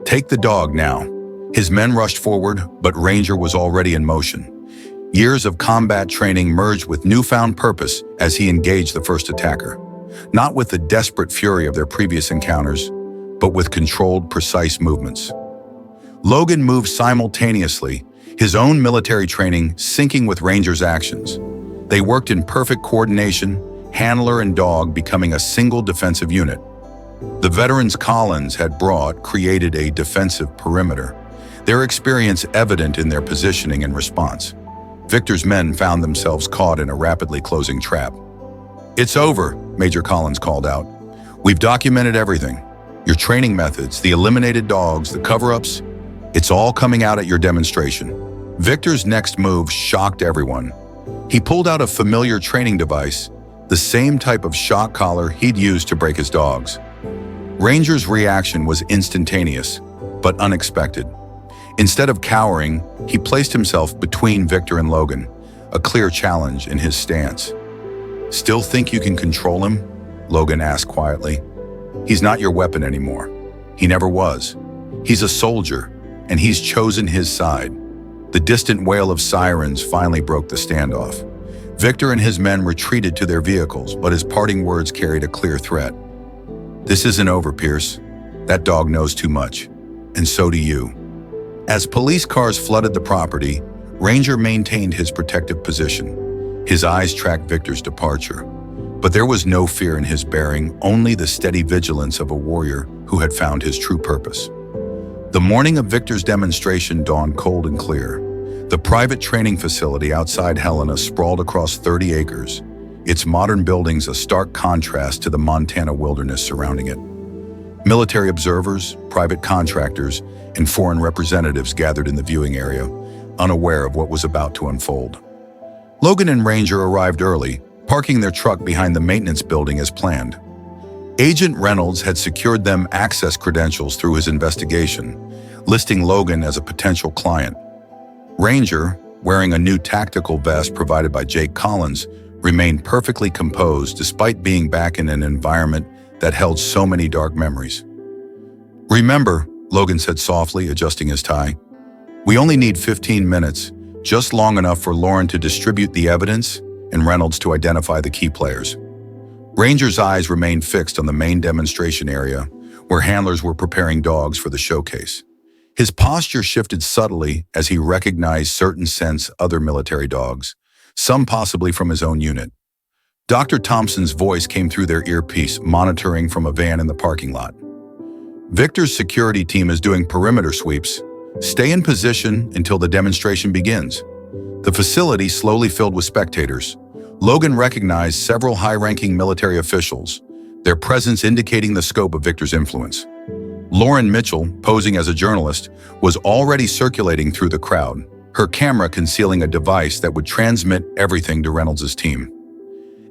"Take the dog now." His men rushed forward, but Ranger was already in motion. Years of combat training merged with newfound purpose as he engaged the first attacker. Not with the desperate fury of their previous encounters, but with controlled, precise movements. Logan moved simultaneously, his own military training syncing with Ranger's actions. They worked in perfect coordination, handler and dog becoming a single defensive unit. The veterans Collins had brought created a defensive perimeter, their experience evident in their positioning and response. Victor's men found themselves caught in a rapidly closing trap. "It's over," Major Collins called out. "We've documented everything. Your training methods, the eliminated dogs, the cover-ups, it's all coming out at your demonstration." Victor's next move shocked everyone. He pulled out a familiar training device, the same type of shock collar he'd used to break his dogs. Ranger's reaction was instantaneous, but unexpected. Instead of cowering, he placed himself between Victor and Logan, a clear challenge in his stance. "Still think you can control him?" Logan asked quietly. "He's not your weapon anymore. He never was. He's a soldier, and he's chosen his side." The distant wail of sirens finally broke the standoff. Victor and his men retreated to their vehicles, but his parting words carried a clear threat. "This isn't over, Pierce. That dog knows too much, and so do you." As police cars flooded the property, Ranger maintained his protective position. His eyes tracked Victor's departure. But there was no fear in his bearing, only the steady vigilance of a warrior who had found his true purpose. The morning of Victor's demonstration dawned cold and clear. The private training facility outside Helena sprawled across 30 acres, its modern buildings a stark contrast to the Montana wilderness surrounding it. Military observers, private contractors, and foreign representatives gathered in the viewing area, unaware of what was about to unfold. Logan and Ranger arrived early, parking their truck behind the maintenance building as planned. Agent Reynolds had secured them access credentials through his investigation, listing Logan as a potential client. Ranger, wearing a new tactical vest provided by Jake Collins, remained perfectly composed despite being back in an environment that held so many dark memories. "Remember," Logan said softly, adjusting his tie, "we only need 15 minutes, just long enough for Lauren to distribute the evidence and Reynolds to identify the key players." Ranger's eyes remained fixed on the main demonstration area, where handlers were preparing dogs for the showcase. His posture shifted subtly as he recognized certain scents other military dogs, some possibly from his own unit. Dr. Thompson's voice came through their earpiece, monitoring from a van in the parking lot. "Victor's security team is doing perimeter sweeps. Stay in position until the demonstration begins." The facility slowly filled with spectators. Logan recognized several high-ranking military officials, their presence indicating the scope of Victor's influence. Lauren Mitchell, posing as a journalist, was already circulating through the crowd, her camera concealing a device that would transmit everything to Reynolds' team.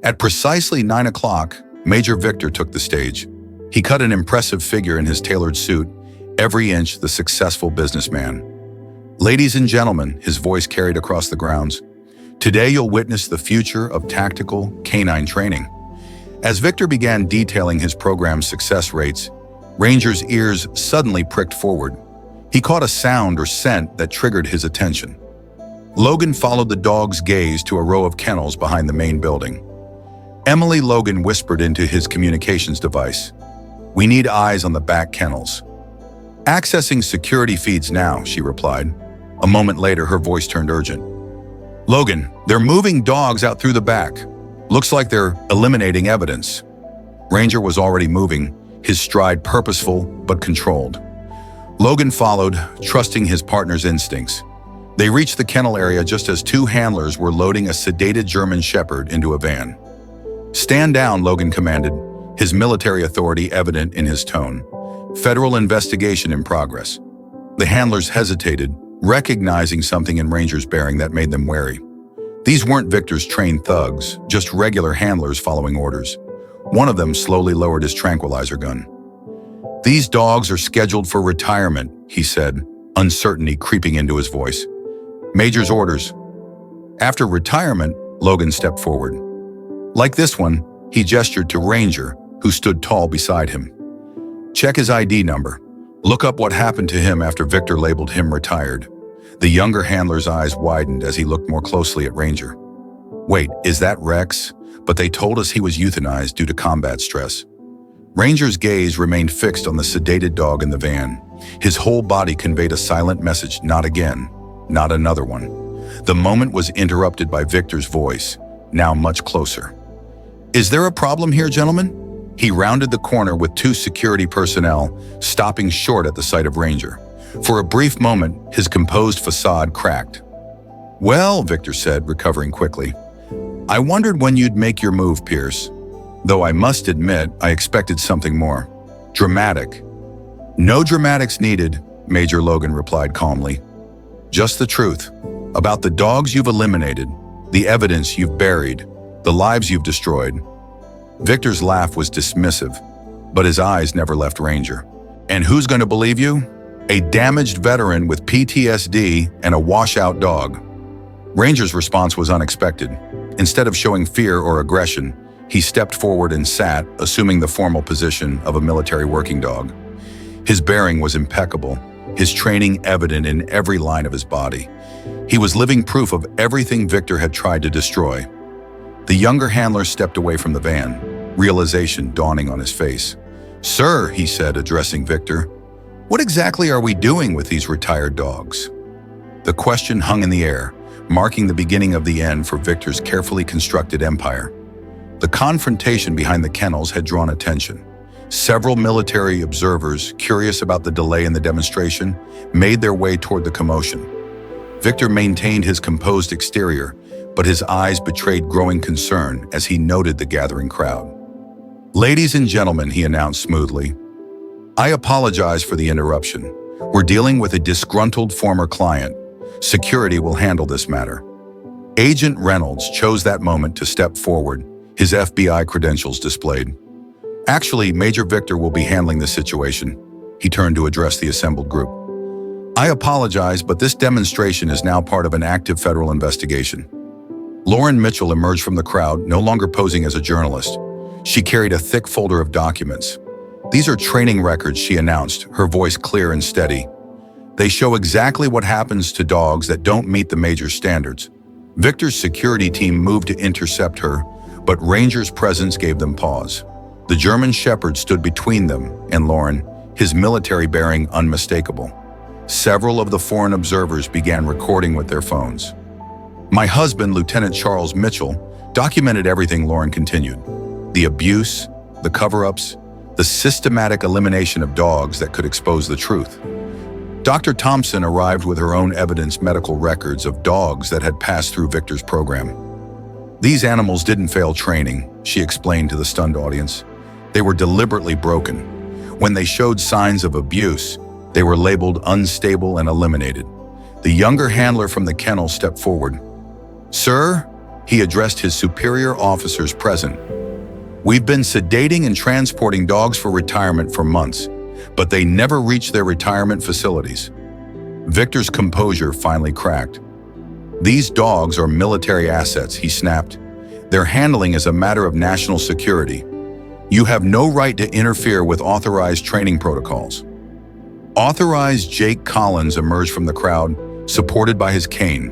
At precisely 9 o'clock, Major Victor took the stage. He cut an impressive figure in his tailored suit, every inch the successful businessman. "Ladies and gentlemen," his voice carried across the grounds, "today you'll witness the future of tactical canine training." As Victor began detailing his program's success rates, Ranger's ears suddenly pricked forward. He caught a sound or scent that triggered his attention. Logan followed the dog's gaze to a row of kennels behind the main building. Emily Logan whispered into his communications device, "We need eyes on the back kennels." "Accessing security feeds now," she replied. A moment later, her voice turned urgent. "Logan, they're moving dogs out through the back. Looks like they're eliminating evidence." Ranger was already moving, his stride purposeful but controlled. Logan followed, trusting his partner's instincts. They reached the kennel area just as two handlers were loading a sedated German Shepherd into a van. "Stand down," Logan commanded, his military authority evident in his tone. "Federal investigation in progress." The handlers hesitated, recognizing something in Ranger's bearing that made them wary. These weren't Victor's trained thugs, just regular handlers following orders. One of them slowly lowered his tranquilizer gun. "These dogs are scheduled for retirement," he said, uncertainty creeping into his voice. "Major's orders." After retirement, Logan stepped forward. Like this one, he gestured to Ranger, who stood tall beside him. "Check his ID number. Look up what happened to him after Victor labeled him retired." The younger handler's eyes widened as he looked more closely at Ranger. "Wait, is that Rex? But they told us he was euthanized due to combat stress." Ranger's gaze remained fixed on the sedated dog in the van. His whole body conveyed a silent message: not again, not another one. The moment was interrupted by Victor's voice, now much closer. "Is there a problem here, gentlemen?" He rounded the corner with two security personnel, stopping short at the sight of Ranger. For a brief moment, his composed facade cracked. "Well," Victor said, recovering quickly, "I wondered when you'd make your move, Pierce. Though I must admit, I expected something more dramatic." "No dramatics needed," Major Logan replied calmly. "Just the truth. About the dogs you've eliminated, the evidence you've buried, the lives you've destroyed." Victor's laugh was dismissive, but his eyes never left Ranger. "And who's going to believe you? A damaged veteran with PTSD and a washout dog." Ranger's response was unexpected. Instead of showing fear or aggression, he stepped forward and sat, assuming the formal position of a military working dog. His bearing was impeccable, his training evident in every line of his body. He was living proof of everything Victor had tried to destroy. The younger handler stepped away from the van, realization dawning on his face. "Sir," he said, addressing Victor, "what exactly are we doing with these retired dogs?" The question hung in the air, marking the beginning of the end for Victor's carefully constructed empire. The confrontation behind the kennels had drawn attention. Several military observers, curious about the delay in the demonstration, made their way toward the commotion. Victor maintained his composed exterior, but his eyes betrayed growing concern as he noted the gathering crowd. "Ladies and gentlemen," he announced smoothly, "I apologize for the interruption. We're dealing with a disgruntled former client. Security will handle this matter." Agent Reynolds chose that moment to step forward, his FBI credentials displayed. "Actually, Major Victor will be handling this situation." He turned to address the assembled group. "I apologize, but this demonstration is now part of an active federal investigation." Lauren Mitchell emerged from the crowd, no longer posing as a journalist. She carried a thick folder of documents. "These are training records," she announced, her voice clear and steady. "They show exactly what happens to dogs that don't meet the major standards." Victor's security team moved to intercept her, but Ranger's presence gave them pause. The German Shepherd stood between them and Lauren, his military bearing unmistakable. Several of the foreign observers began recording with their phones. "My husband, Lieutenant Charles Mitchell, documented everything," Lauren continued. "The abuse, the cover-ups, the systematic elimination of dogs that could expose the truth." Dr. Thompson arrived with her own evidence medical records of dogs that had passed through Victor's program. "These animals didn't fail training," she explained to the stunned audience. "They were deliberately broken. When they showed signs of abuse, they were labeled unstable and eliminated." The younger handler from the kennel stepped forward. "Sir," he addressed his superior officers present, "we've been sedating and transporting dogs for retirement for months, but they never reached their retirement facilities." Victor's composure finally cracked. "These dogs are military assets," he snapped. "Their handling is a matter of national security. You have no right to interfere with authorized training protocols." Authorized Jake Collins emerged from the crowd, supported by his cane.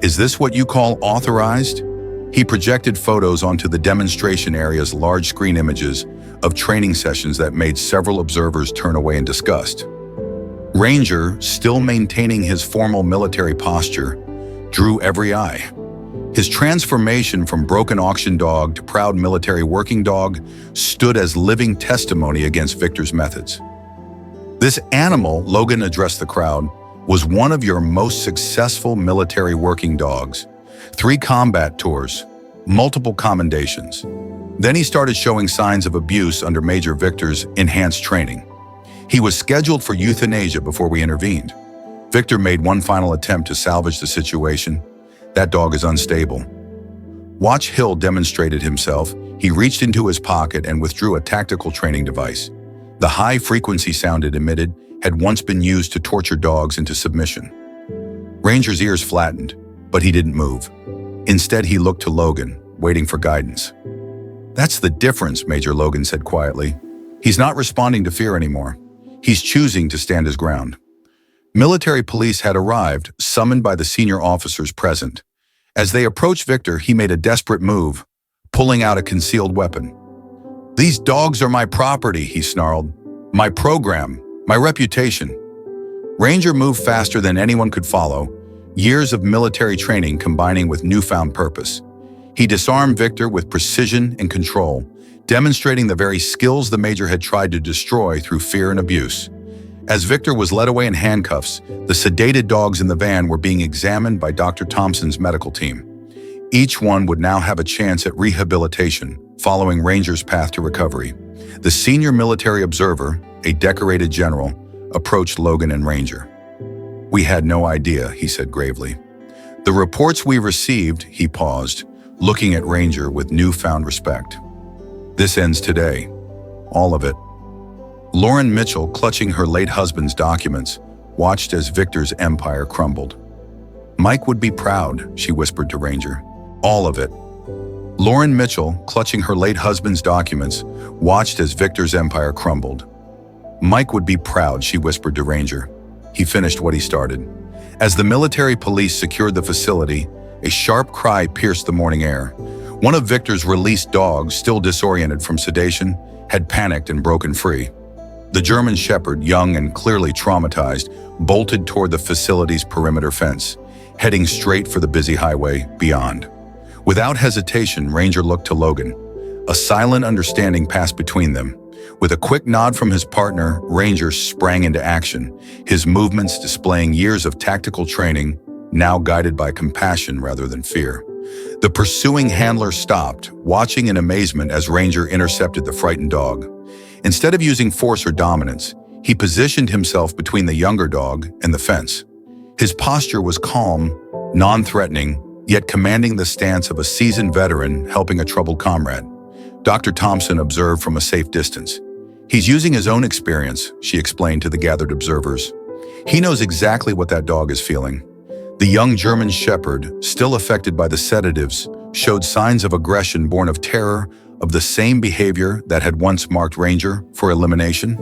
"Is this what you call authorized?" He projected photos onto the demonstration area's large screen images of training sessions that made several observers turn away in disgust. Ranger, still maintaining his formal military posture, drew every eye. His transformation from broken auction dog to proud military working dog stood as living testimony against Victor's methods. This animal, Logan addressed the crowd, was one of your most successful military working dogs. 3 combat tours, multiple commendations. Then he started showing signs of abuse under Major Victor's enhanced training. He was scheduled for euthanasia before we intervened. Victor made one final attempt to salvage the situation. That dog is unstable. Watch Hill demonstrated himself. He reached into his pocket and withdrew a tactical training device. The high-frequency sound it emitted had once been used to torture dogs into submission. Ranger's ears flattened, but he didn't move. Instead, he looked to Logan, waiting for guidance. "That's the difference," Major Logan said quietly. "He's not responding to fear anymore. He's choosing to stand his ground." Military police had arrived, summoned by the senior officers present. As they approached Victor, he made a desperate move, pulling out a concealed weapon. "These dogs are my property," he snarled. "My program, my reputation." Ranger moved faster than anyone could follow, years of military training combining with newfound purpose. He disarmed Victor with precision and control, demonstrating the very skills the Major had tried to destroy through fear and abuse. As Victor was led away in handcuffs, the sedated dogs in the van were being examined by Dr. Thompson's medical team. Each one would now have a chance at rehabilitation, following Ranger's path to recovery. The senior military observer, a decorated general, approached Logan and Ranger. "We had no idea," he said gravely. "The reports we received," he paused, looking at Ranger with newfound respect. "This ends today. All of it." Lauren Mitchell, clutching her late husband's documents, watched as Victor's empire crumbled. "Mike would be proud," she whispered to Ranger. "All of it." Lauren Mitchell, clutching her late husband's documents, watched as Victor's empire crumbled. "Mike would be proud," she whispered to Ranger. He finished what he started. As the military police secured the facility, a sharp cry pierced the morning air. One of Victor's released dogs, still disoriented from sedation, had panicked and broken free. The German Shepherd, young and clearly traumatized, bolted toward the facility's perimeter fence, heading straight for the busy highway beyond. Without hesitation, Ranger looked to Logan. A silent understanding passed between them. With a quick nod from his partner, Ranger sprang into action, his movements displaying years of tactical training, now guided by compassion rather than fear. The pursuing handler stopped, watching in amazement as Ranger intercepted the frightened dog. Instead of using force or dominance, he positioned himself between the younger dog and the fence. His posture was calm, non-threatening, yet commanding the stance of a seasoned veteran helping a troubled comrade. Dr. Thompson observed from a safe distance. "He's using his own experience," she explained to the gathered observers. "He knows exactly what that dog is feeling." The young German Shepherd, still affected by the sedatives, showed signs of aggression born of terror of the same behavior that had once marked Ranger for elimination.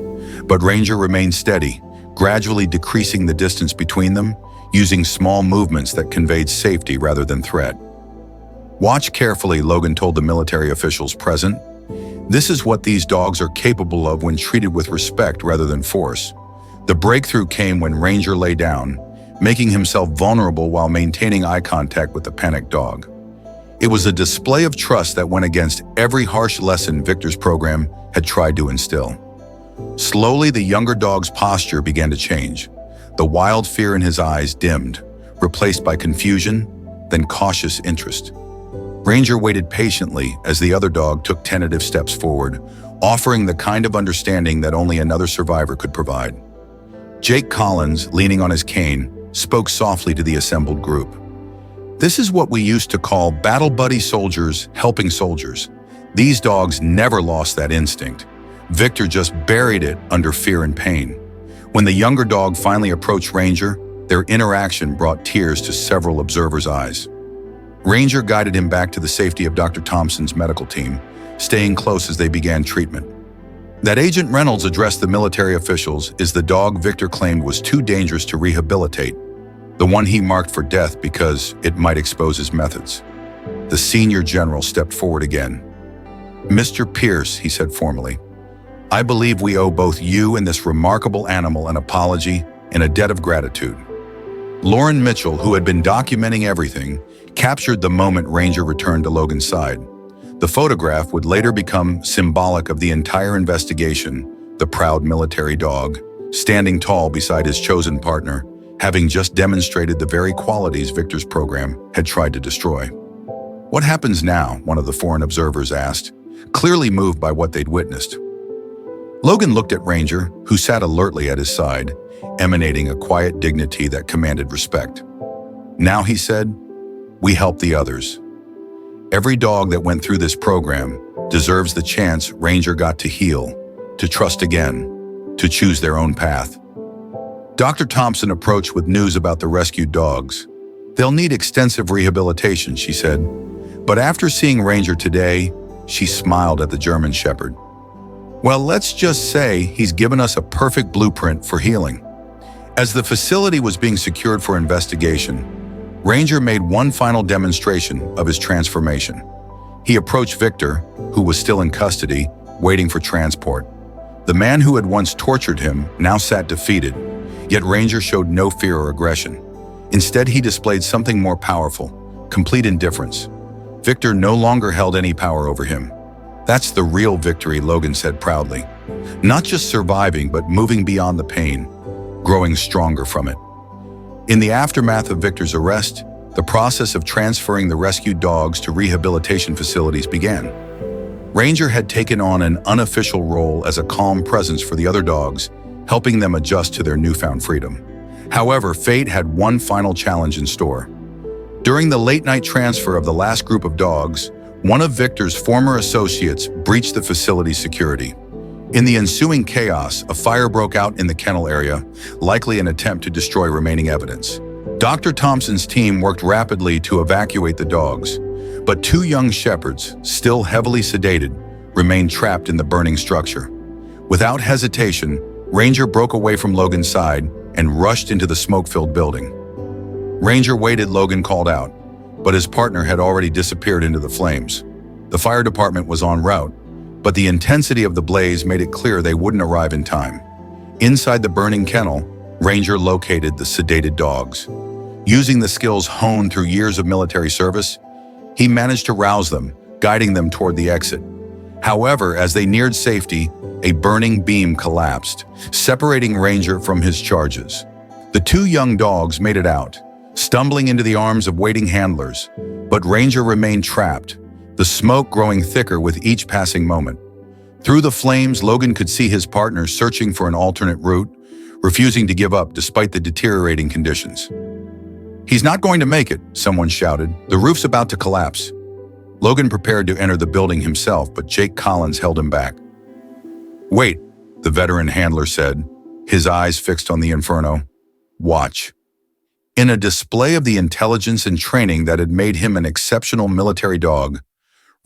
But Ranger remained steady, gradually decreasing the distance between them, using small movements that conveyed safety rather than threat. "Watch carefully," Logan told the military officials present. "This is what these dogs are capable of when treated with respect rather than force." The breakthrough came when Ranger lay down, making himself vulnerable while maintaining eye contact with the panicked dog. It was a display of trust that went against every harsh lesson Victor's program had tried to instill. Slowly, the younger dog's posture began to change. The wild fear in his eyes dimmed, replaced by confusion, then cautious interest. Ranger waited patiently as the other dog took tentative steps forward, offering the kind of understanding that only another survivor could provide. Jake Collins, leaning on his cane, spoke softly to the assembled group. "This is what we used to call battle buddy soldiers helping soldiers. These dogs never lost that instinct. Victor just buried it under fear and pain." When the younger dog finally approached Ranger, their interaction brought tears to several observers' eyes. Ranger guided him back to the safety of Dr. Thompson's medical team, staying close as they began treatment. That Agent Reynolds addressed the military officials is the dog Victor claimed was too dangerous to rehabilitate, the one he marked for death because it might expose his methods. The senior general stepped forward again. "Mr. Pierce," he said formally, "I believe we owe both you and this remarkable animal an apology and a debt of gratitude." Lauren Mitchell, who had been documenting everything, captured the moment Ranger returned to Logan's side. The photograph would later become symbolic of the entire investigation, the proud military dog, standing tall beside his chosen partner, having just demonstrated the very qualities Victor's program had tried to destroy. "What happens now?" one of the foreign observers asked, clearly moved by what they'd witnessed. Logan looked at Ranger, who sat alertly at his side, emanating a quiet dignity that commanded respect. "Now," he said, "we help the others. Every dog that went through this program deserves the chance Ranger got to heal, to trust again, to choose their own path." Dr. Thompson approached with news about the rescued dogs. "They'll need extensive rehabilitation," she said. But after seeing Ranger today, she smiled at the German Shepherd. "Well, let's just say he's given us a perfect blueprint for healing." As the facility was being secured for investigation, Ranger made one final demonstration of his transformation. He approached Victor, who was still in custody, waiting for transport. The man who had once tortured him now sat defeated, yet Ranger showed no fear or aggression. Instead, he displayed something more powerful, complete indifference. Victor no longer held any power over him. "That's the real victory," Logan said proudly. "Not just surviving, but moving beyond the pain, growing stronger from it." In the aftermath of Victor's arrest, the process of transferring the rescued dogs to rehabilitation facilities began. Ranger had taken on an unofficial role as a calm presence for the other dogs, helping them adjust to their newfound freedom. However, fate had one final challenge in store. During the late-night transfer of the last group of dogs, one of Victor's former associates breached the facility's security. In the ensuing chaos, a fire broke out in the kennel area, likely an attempt to destroy remaining evidence. Dr. Thompson's team worked rapidly to evacuate the dogs, but two young shepherds, still heavily sedated, remained trapped in the burning structure. Without hesitation, Ranger broke away from Logan's side and rushed into the smoke-filled building. Ranger waited, Logan called out, but his partner had already disappeared into the flames. The fire department was en route, but the intensity of the blaze made it clear they wouldn't arrive in time. Inside the burning kennel, Ranger located the sedated dogs. Using the skills honed through years of military service, he managed to rouse them, guiding them toward the exit. However, as they neared safety, a burning beam collapsed, separating Ranger from his charges. The two young dogs made it out, stumbling into the arms of waiting handlers, but Ranger remained trapped, the smoke growing thicker with each passing moment. Through the flames, Logan could see his partner searching for an alternate route, refusing to give up despite the deteriorating conditions. "He's not going to make it," someone shouted. "The roof's about to collapse." Logan prepared to enter the building himself, but Jake Collins held him back. "Wait," the veteran handler said, his eyes fixed on the inferno. "Watch." In a display of the intelligence and training that had made him an exceptional military dog,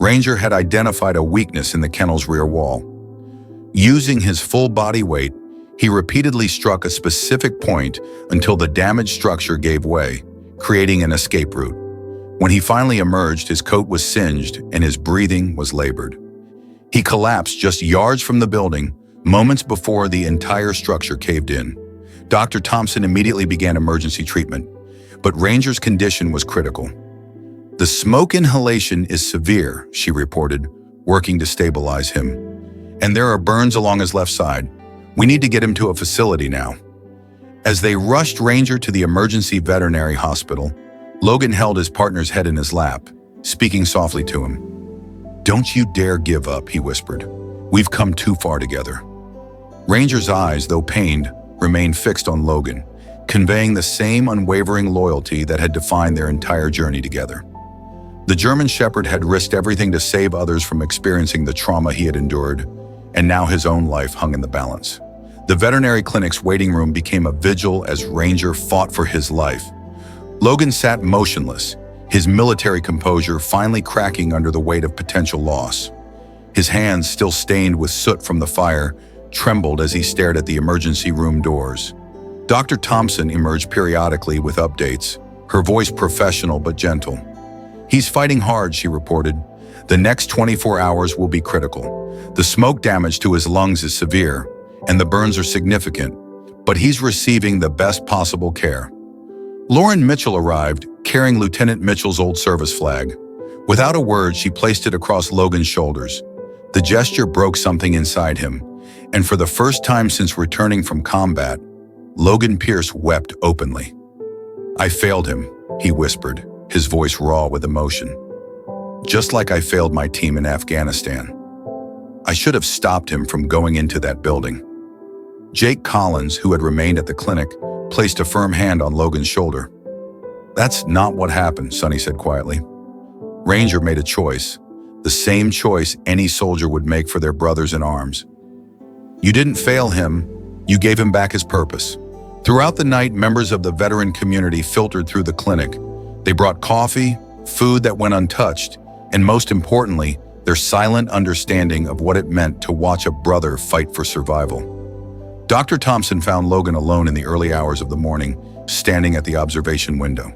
Ranger had identified a weakness in the kennel's rear wall. Using his full body weight, he repeatedly struck a specific point until the damaged structure gave way, creating an escape route. When he finally emerged, his coat was singed and his breathing was labored. He collapsed just yards from the building, moments before the entire structure caved in. Dr. Thompson immediately began emergency treatment, but Ranger's condition was critical. "The smoke inhalation is severe," she reported, working to stabilize him. "And there are burns along his left side. We need to get him to a facility now." As they rushed Ranger to the emergency veterinary hospital, Logan held his partner's head in his lap, speaking softly to him. "Don't you dare give up," he whispered. "We've come too far together." Ranger's eyes, though pained, remained fixed on Logan, conveying the same unwavering loyalty that had defined their entire journey together. The German Shepherd had risked everything to save others from experiencing the trauma he had endured, and now his own life hung in the balance. The veterinary clinic's waiting room became a vigil as Ranger fought for his life. Logan sat motionless, his military composure finally cracking under the weight of potential loss. His hands, still stained with soot from the fire, trembled as he stared at the emergency room doors. Dr. Thompson emerged periodically with updates, her voice professional but gentle. "He's fighting hard," she reported. "The next 24 hours will be critical. The smoke damage to his lungs is severe, and the burns are significant, but he's receiving the best possible care." Lauren Mitchell arrived, carrying Lieutenant Mitchell's old service flag. Without a word, she placed it across Logan's shoulders. The gesture broke something inside him. And for the first time since returning from combat, Logan Pierce wept openly. "I failed him," he whispered, his voice raw with emotion. "Just like I failed my team in Afghanistan. I should have stopped him from going into that building." Jake Collins, who had remained at the clinic, placed a firm hand on Logan's shoulder. "That's not what happened," Sonny said quietly. "Ranger made a choice, the same choice any soldier would make for their brothers in arms. You didn't fail him, you gave him back his purpose." Throughout the night, members of the veteran community filtered through the clinic. They brought coffee, food that went untouched, and most importantly, their silent understanding of what it meant to watch a brother fight for survival. Dr. Thompson found Logan alone in the early hours of the morning, standing at the observation window.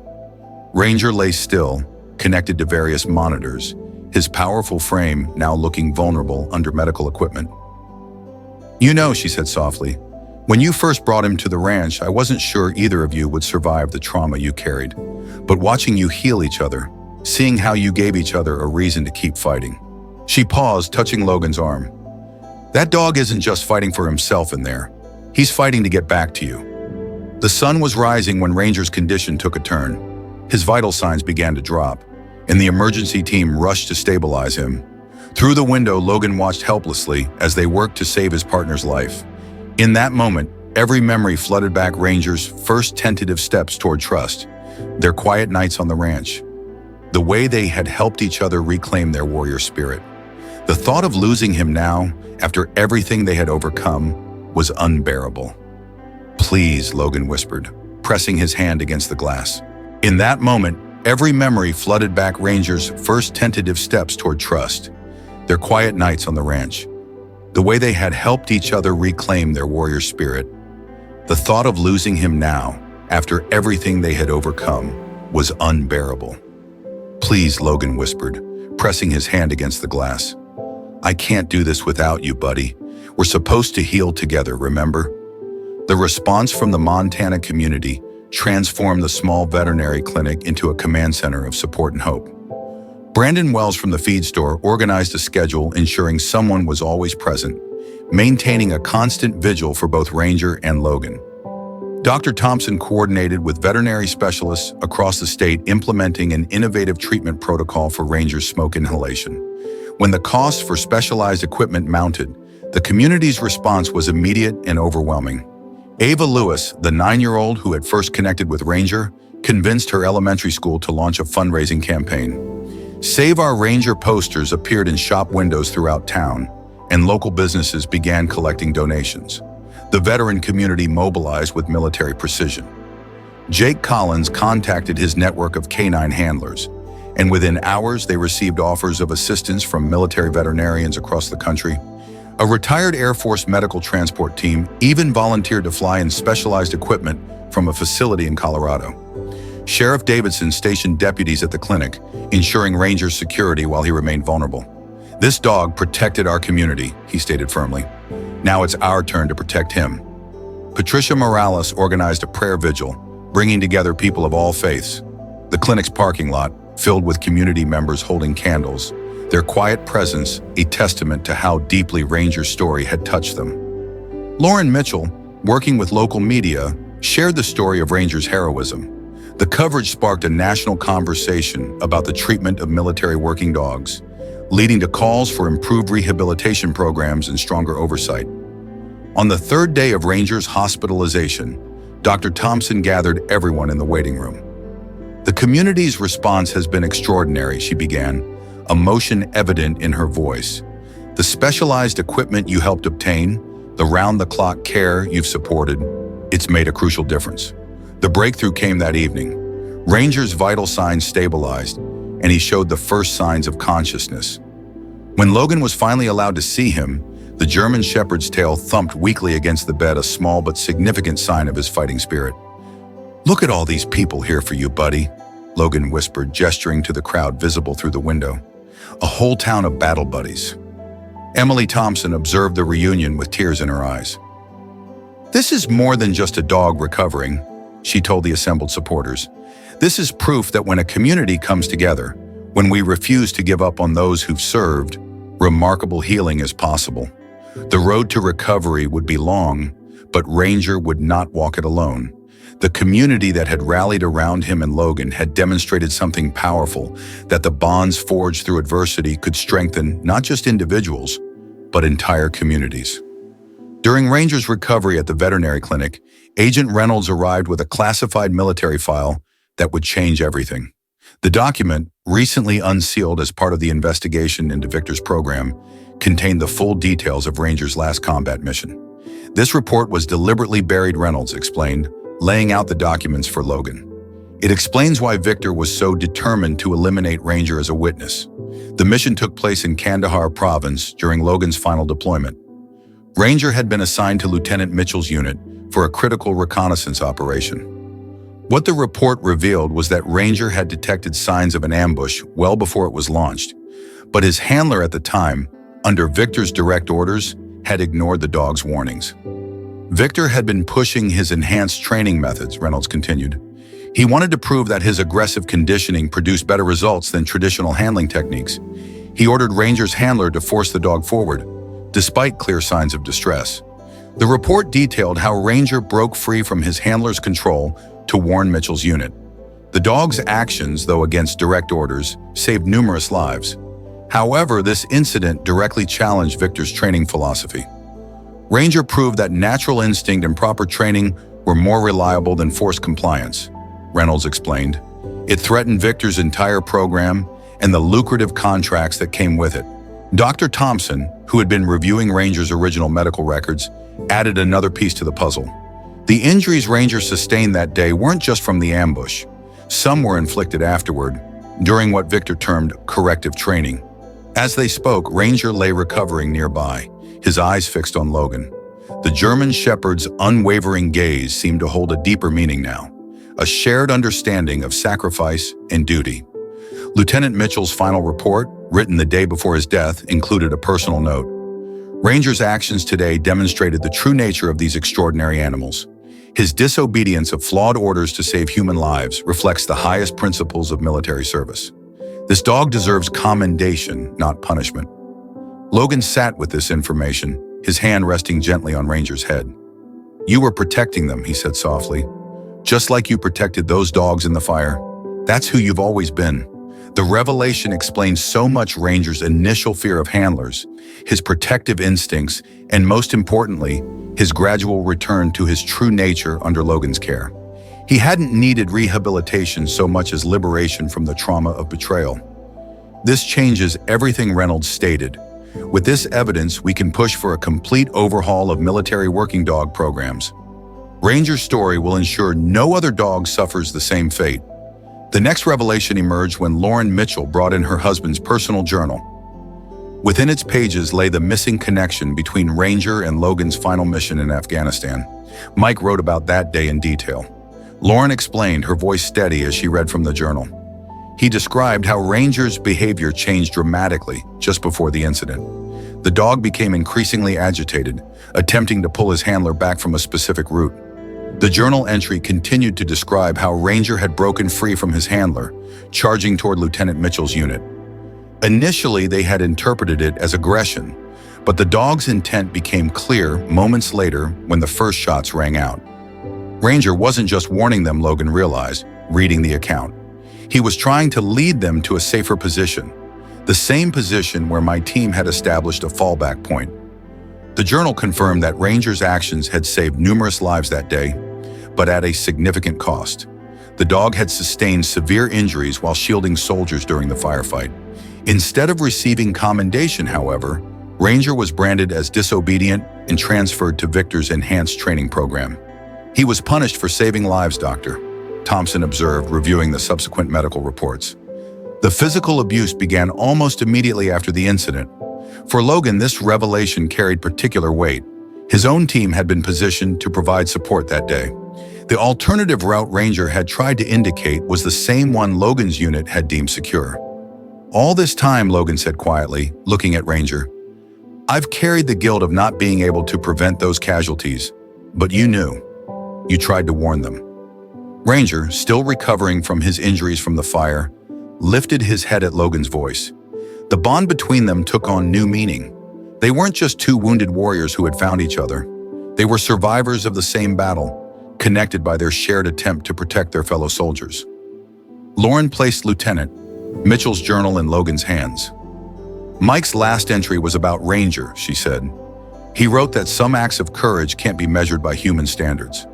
Ranger lay still, connected to various monitors, his powerful frame now looking vulnerable under medical equipment. "You know," she said softly, "when you first brought him to the ranch, I wasn't sure either of you would survive the trauma you carried. But watching you heal each other, seeing how you gave each other a reason to keep fighting." She paused, touching Logan's arm. "That dog isn't just fighting for himself in there. He's fighting to get back to you." The sun was rising when Ranger's condition took a turn. His vital signs began to drop, and the emergency team rushed to stabilize him. Through the window, Logan watched helplessly as they worked to save his partner's life. In that moment, every memory flooded back Ranger's first tentative steps toward trust, their quiet nights on the ranch, the way they had helped each other reclaim their warrior spirit. The thought of losing him now, after everything they had overcome, was unbearable. "Please," Logan whispered, pressing his hand against the glass. In that moment, every memory flooded back Ranger's first tentative steps toward trust, their quiet nights on the ranch, the way they had helped each other reclaim their warrior spirit. The thought of losing him now, after everything they had overcome, was unbearable. "Please," Logan whispered, pressing his hand against the glass. "I can't do this without you, buddy. We're supposed to heal together, remember?" The response from the Montana community transformed the small veterinary clinic into a command center of support and hope. Brandon Wells from the feed store organized a schedule ensuring someone was always present, maintaining a constant vigil for both Ranger and Logan. Dr. Thompson coordinated with veterinary specialists across the state, implementing an innovative treatment protocol for Ranger's smoke inhalation. When the costs for specialized equipment mounted, the community's response was immediate and overwhelming. Ava Lewis, the 9-year-old who had first connected with Ranger, convinced her elementary school to launch a fundraising campaign. Save Our Ranger posters appeared in shop windows throughout town, and local businesses began collecting donations. The veteran community mobilized with military precision. Jake Collins contacted his network of canine handlers, and within hours they received offers of assistance from military veterinarians across the country. A retired Air Force medical transport team even volunteered to fly in specialized equipment from a facility in Colorado. Sheriff Davidson stationed deputies at the clinic, ensuring Ranger's security while he remained vulnerable. "This dog protected our community," he stated firmly. "Now it's our turn to protect him." Patricia Morales organized a prayer vigil, bringing together people of all faiths. The clinic's parking lot, filled with community members holding candles, their quiet presence a testament to how deeply Ranger's story had touched them. Lauren Mitchell, working with local media, shared the story of Ranger's heroism. The coverage sparked a national conversation about the treatment of military working dogs, leading to calls for improved rehabilitation programs and stronger oversight. On the third day of Ranger's hospitalization, Dr. Thompson gathered everyone in the waiting room. "The community's response has been extraordinary," she began, emotion evident in her voice. "The specialized equipment you helped obtain, the round-the-clock care you've supported, it's made a crucial difference." The breakthrough came that evening. Ranger's vital signs stabilized, and he showed the first signs of consciousness. When Logan was finally allowed to see him, the German Shepherd's tail thumped weakly against the bed, a small but significant sign of his fighting spirit. "Look at all these people here for you, buddy," Logan whispered, gesturing to the crowd visible through the window. "A whole town of battle buddies." Emily Thompson observed the reunion with tears in her eyes. "This is more than just a dog recovering," she told the assembled supporters. "This is proof that when a community comes together, when we refuse to give up on those who've served, remarkable healing is possible." The road to recovery would be long, but Ranger would not walk it alone. The community that had rallied around him and Logan had demonstrated something powerful, that the bonds forged through adversity could strengthen not just individuals, but entire communities. During Ranger's recovery at the veterinary clinic, Agent Reynolds arrived with a classified military file that would change everything. The document, recently unsealed as part of the investigation into Victor's program, contained the full details of Ranger's last combat mission. This report was deliberately buried, Reynolds explained, laying out the documents for Logan. It explains why Victor was so determined to eliminate Ranger as a witness. The mission took place in Kandahar province during Logan's final deployment. Ranger had been assigned to Lieutenant Mitchell's unit for a critical reconnaissance operation. What the report revealed was that Ranger had detected signs of an ambush well before it was launched, but his handler at the time, under Victor's direct orders, had ignored the dog's warnings. Victor had been pushing his enhanced training methods, Reynolds continued. He wanted to prove that his aggressive conditioning produced better results than traditional handling techniques. He ordered Ranger's handler to force the dog forward, despite clear signs of distress. The report detailed how Ranger broke free from his handler's control to warn Mitchell's unit. The dog's actions, though against direct orders, saved numerous lives. However, this incident directly challenged Victor's training philosophy. Ranger proved that natural instinct and proper training were more reliable than forced compliance, Reynolds explained. It threatened Victor's entire program and the lucrative contracts that came with it. Dr. Thompson, who had been reviewing Ranger's original medical records, added another piece to the puzzle. The injuries Ranger sustained that day weren't just from the ambush. Some were inflicted afterward, during what Victor termed corrective training. As they spoke, Ranger lay recovering nearby, his eyes fixed on Logan. The German shepherd's unwavering gaze seemed to hold a deeper meaning now, a shared understanding of sacrifice and duty. Lieutenant Mitchell's final report, written the day before his death, included a personal note. Ranger's actions today demonstrated the true nature of these extraordinary animals. His disobedience of flawed orders to save human lives reflects the highest principles of military service. This dog deserves commendation, not punishment. Logan sat with this information, his hand resting gently on Ranger's head. "You were protecting them," he said softly. "Just like you protected those dogs in the fire. That's who you've always been." The revelation explains so much: Ranger's initial fear of handlers, his protective instincts, and most importantly, his gradual return to his true nature under Logan's care. He hadn't needed rehabilitation so much as liberation from the trauma of betrayal. This changes everything, Reynolds stated. With this evidence, we can push for a complete overhaul of military working dog programs. Ranger's story will ensure no other dog suffers the same fate. The next revelation emerged when Lauren Mitchell brought in her husband's personal journal. Within its pages lay the missing connection between Ranger and Logan's final mission in Afghanistan. Mike wrote about that day in detail. Lauren explained, her voice steady as she read from the journal. He described how Ranger's behavior changed dramatically just before the incident. The dog became increasingly agitated, attempting to pull his handler back from a specific route. The journal entry continued to describe how Ranger had broken free from his handler, charging toward Lieutenant Mitchell's unit. Initially, they had interpreted it as aggression, but the dog's intent became clear moments later when the first shots rang out. Ranger wasn't just warning them, Logan realized, reading the account. He was trying to lead them to a safer position, the same position where my team had established a fallback point. The journal confirmed that Ranger's actions had saved numerous lives that day, but at a significant cost. The dog had sustained severe injuries while shielding soldiers during the firefight. Instead of receiving commendation, however, Ranger was branded as disobedient and transferred to Victor's enhanced training program. "He was punished for saving lives, Doctor," Thompson observed, reviewing the subsequent medical reports. The physical abuse began almost immediately after the incident. For Logan, this revelation carried particular weight. His own team had been positioned to provide support that day. The alternative route Ranger had tried to indicate was the same one Logan's unit had deemed secure. "All this time," Logan said quietly, looking at Ranger, "I've carried the guilt of not being able to prevent those casualties, but you knew. You tried to warn them." Ranger, still recovering from his injuries from the fire, lifted his head at Logan's voice. The bond between them took on new meaning. They weren't just two wounded warriors who had found each other. They were survivors of the same battle, connected by their shared attempt to protect their fellow soldiers. Lauren placed Lieutenant Mitchell's journal in Logan's hands. Mike's last entry was about Ranger, she said. He wrote that some acts of courage can't be measured by human standards,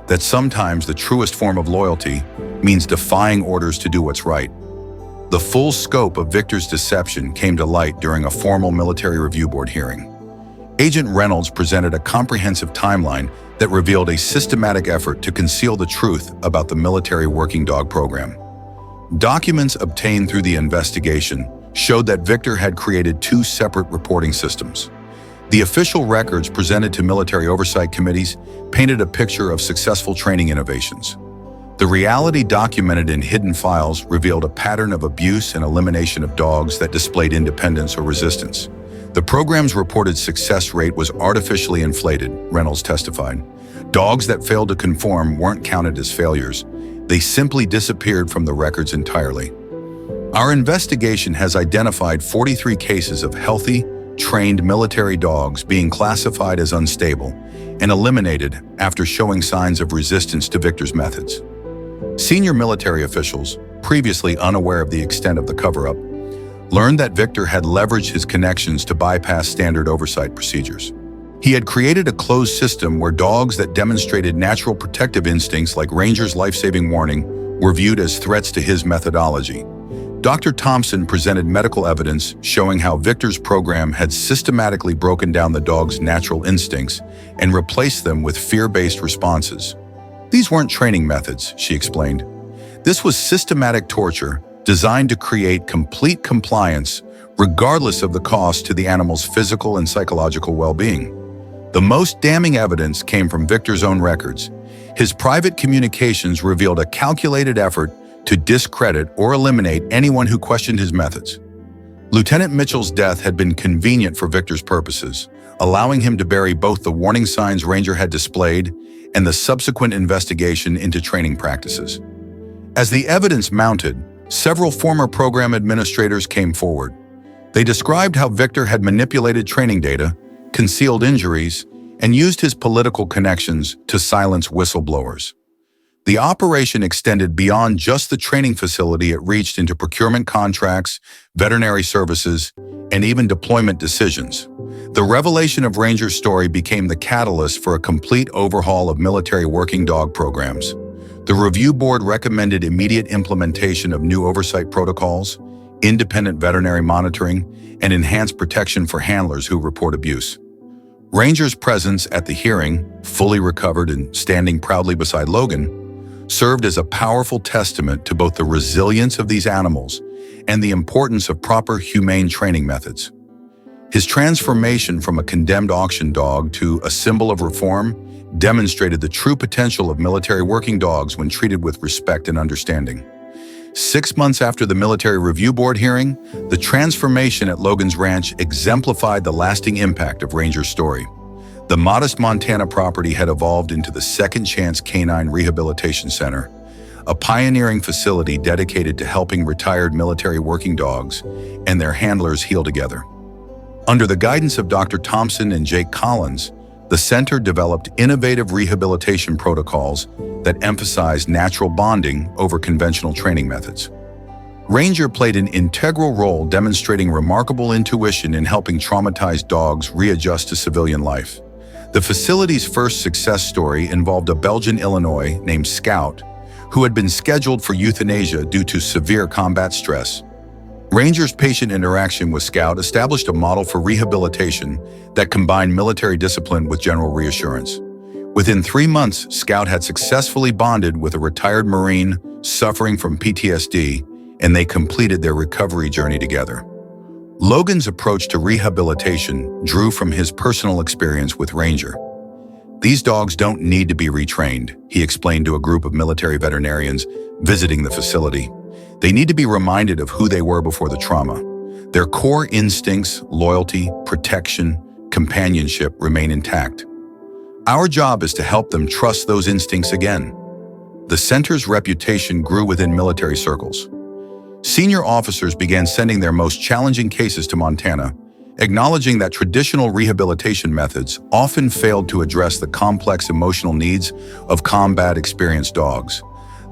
that sometimes the truest form of loyalty means defying orders to do what's right. The full scope of Victor's deception came to light during a formal military review board hearing. Agent Reynolds presented a comprehensive timeline that revealed a systematic effort to conceal the truth about the military working dog program. Documents obtained through the investigation showed that Victor had created two separate reporting systems. The official records presented to military oversight committees painted a picture of successful training innovations. The reality documented in hidden files revealed a pattern of abuse and elimination of dogs that displayed independence or resistance. The program's reported success rate was artificially inflated, Reynolds testified. Dogs that failed to conform weren't counted as failures. They simply disappeared from the records entirely. Our investigation has identified 43 cases of healthy, trained military dogs being classified as unstable and eliminated after showing signs of resistance to Victor's methods. Senior military officials, previously unaware of the extent of the cover-up, learned that Victor had leveraged his connections to bypass standard oversight procedures. He had created a closed system where dogs that demonstrated natural protective instincts like Ranger's life-saving warning were viewed as threats to his methodology. Dr. Thompson presented medical evidence showing how Victor's program had systematically broken down the dog's natural instincts and replaced them with fear-based responses. These weren't training methods, she explained. This was systematic torture designed to create complete compliance regardless of the cost to the animal's physical and psychological well-being. The most damning evidence came from Victor's own records. His private communications revealed a calculated effort to discredit or eliminate anyone who questioned his methods. Lieutenant Mitchell's death had been convenient for Victor's purposes, allowing him to bury both the warning signs Ranger had displayed and the subsequent investigation into training practices. As the evidence mounted, several former program administrators came forward. They described how Victor had manipulated training data, concealed injuries, and used his political connections to silence whistleblowers. The operation extended beyond just the training facility. It reached into procurement contracts, veterinary services, and even deployment decisions. The revelation of Ranger's story became the catalyst for a complete overhaul of military working dog programs. The review board recommended immediate implementation of new oversight protocols, independent veterinary monitoring, and enhanced protection for handlers who report abuse. Ranger's presence at the hearing, fully recovered and standing proudly beside Logan, served as a powerful testament to both the resilience of these animals and the importance of proper humane training methods. His transformation from a condemned auction dog to a symbol of reform demonstrated the true potential of military working dogs when treated with respect and understanding. 6 months after the military review board hearing, the transformation at Logan's ranch exemplified the lasting impact of Ranger's story. The modest Montana property had evolved into the Second Chance Canine Rehabilitation Center, a pioneering facility dedicated to helping retired military working dogs and their handlers heal together. Under the guidance of Dr. Thompson and Jake Collins, the center developed innovative rehabilitation protocols that emphasized natural bonding over conventional training methods. Ranger played an integral role, demonstrating remarkable intuition in helping traumatized dogs readjust to civilian life. The facility's first success story involved a Belgian Illinois named Scout, who had been scheduled for euthanasia due to severe combat stress. Ranger's patient interaction with Scout established a model for rehabilitation that combined military discipline with general reassurance. Within 3 months, Scout had successfully bonded with a retired Marine suffering from PTSD, and they completed their recovery journey together. Logan's approach to rehabilitation drew from his personal experience with Ranger. These dogs don't need to be retrained, he explained to a group of military veterinarians visiting the facility. They need to be reminded of who they were before the trauma. Their core instincts, loyalty, protection, companionship remain intact. Our job is to help them trust those instincts again. The center's reputation grew within military circles. Senior officers began sending their most challenging cases to Montana, acknowledging that traditional rehabilitation methods often failed to address the complex emotional needs of combat-experienced dogs.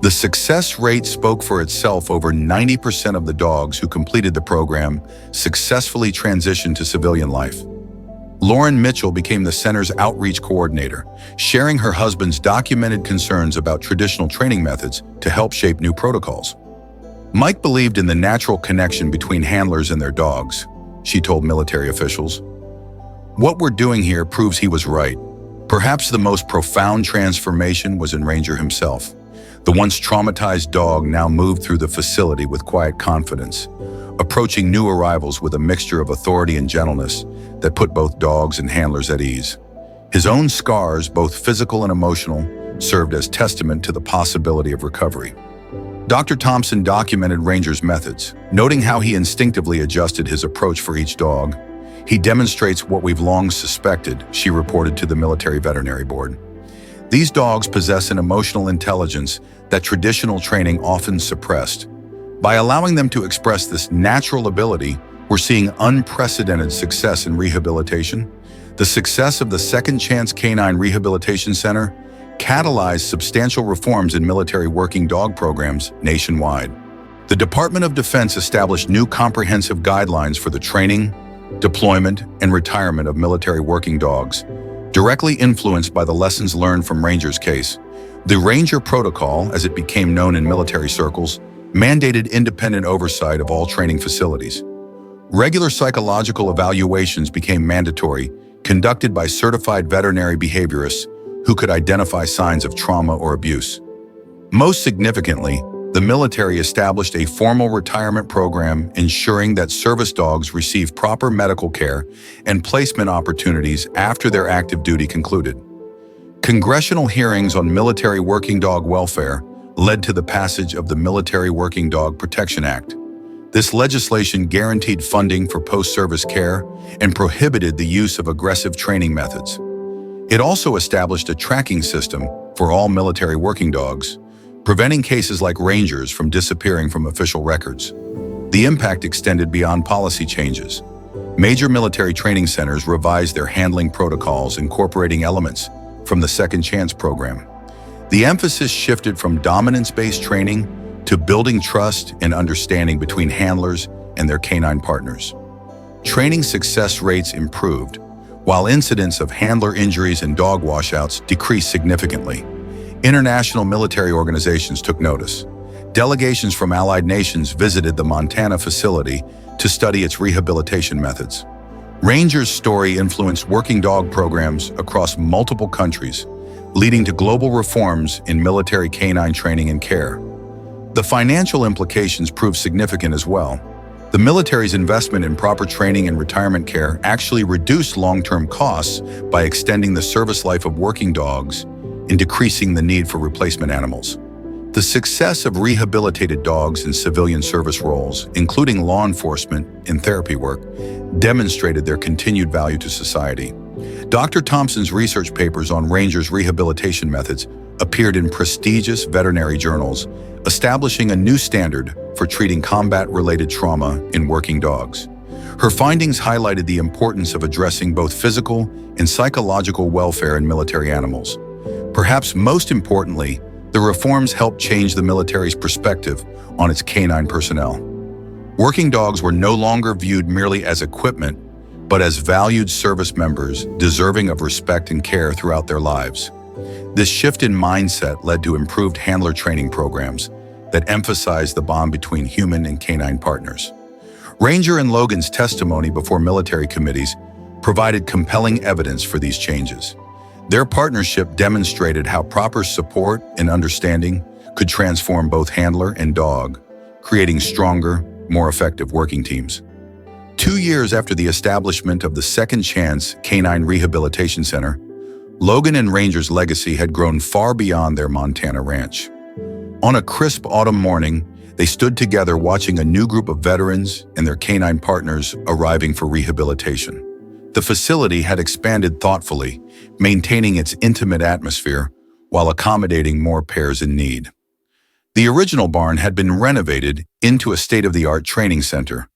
The success rate spoke for itself. Over 90% of the dogs who completed the program successfully transitioned to civilian life. Lauren Mitchell became the center's outreach coordinator, sharing her husband's documented concerns about traditional training methods to help shape new protocols. Mike believed in the natural connection between handlers and their dogs, she told military officials. What we're doing here proves he was right. Perhaps the most profound transformation was in Ranger himself. The once traumatized dog now moved through the facility with quiet confidence, approaching new arrivals with a mixture of authority and gentleness that put both dogs and handlers at ease. His own scars, both physical and emotional, served as testament to the possibility of recovery. Dr. Thompson documented Ranger's methods, noting how he instinctively adjusted his approach for each dog. He demonstrates what we've long suspected, she reported to the Military Veterinary Board. These dogs possess an emotional intelligence that traditional training often suppressed. By allowing them to express this natural ability, we're seeing unprecedented success in rehabilitation. The success of the Second Chance Canine Rehabilitation Center catalyzed substantial reforms in military working dog programs nationwide. The Department of Defense established new comprehensive guidelines for the training, deployment, and retirement of military working dogs, directly influenced by the lessons learned from Ranger's case. The Ranger Protocol, as it became known in military circles, mandated independent oversight of all training facilities. Regular psychological evaluations became mandatory, conducted by certified veterinary behaviorists who could identify signs of trauma or abuse. Most significantly, the military established a formal retirement program ensuring that service dogs receive proper medical care and placement opportunities after their active duty concluded. Congressional hearings on military working dog welfare led to the passage of the Military Working Dog Protection Act. This legislation guaranteed funding for post-service care and prohibited the use of aggressive training methods. It also established a tracking system for all military working dogs, preventing cases like Ranger's from disappearing from official records. The impact extended beyond policy changes. Major military training centers revised their handling protocols, incorporating elements from the Second Chance program. The emphasis shifted from dominance-based training to building trust and understanding between handlers and their canine partners. Training success rates improved, while incidents of handler injuries and dog washouts decreased significantly. International military organizations took notice. Delegations from allied nations visited the Montana facility to study its rehabilitation methods. Ranger's story influenced working dog programs across multiple countries, leading to global reforms in military canine training and care. The financial implications proved significant as well. The military's investment in proper training and retirement care actually reduced long-term costs by extending the service life of working dogs and decreasing the need for replacement animals. The success of rehabilitated dogs in civilian service roles, including law enforcement and therapy work, demonstrated their continued value to society. Dr. Thompson's research papers on Ranger's rehabilitation methods appeared in prestigious veterinary journals, establishing a new standard for treating combat-related trauma in working dogs. Her findings highlighted the importance of addressing both physical and psychological welfare in military animals. Perhaps most importantly, the reforms helped change the military's perspective on its canine personnel. Working dogs were no longer viewed merely as equipment, but as valued service members deserving of respect and care throughout their lives. This shift in mindset led to improved handler training programs that emphasized the bond between human and canine partners. Ranger and Logan's testimony before military committees provided compelling evidence for these changes. Their partnership demonstrated how proper support and understanding could transform both handler and dog, creating stronger, more effective working teams. 2 years after the establishment of the Second Chance Canine Rehabilitation Center, Logan and Ranger's legacy had grown far beyond their Montana ranch. On a crisp autumn morning, they stood together watching a new group of veterans and their canine partners arriving for rehabilitation. The facility had expanded thoughtfully, maintaining its intimate atmosphere while accommodating more pairs in need. The original barn had been renovated into a state-of-the-art training center,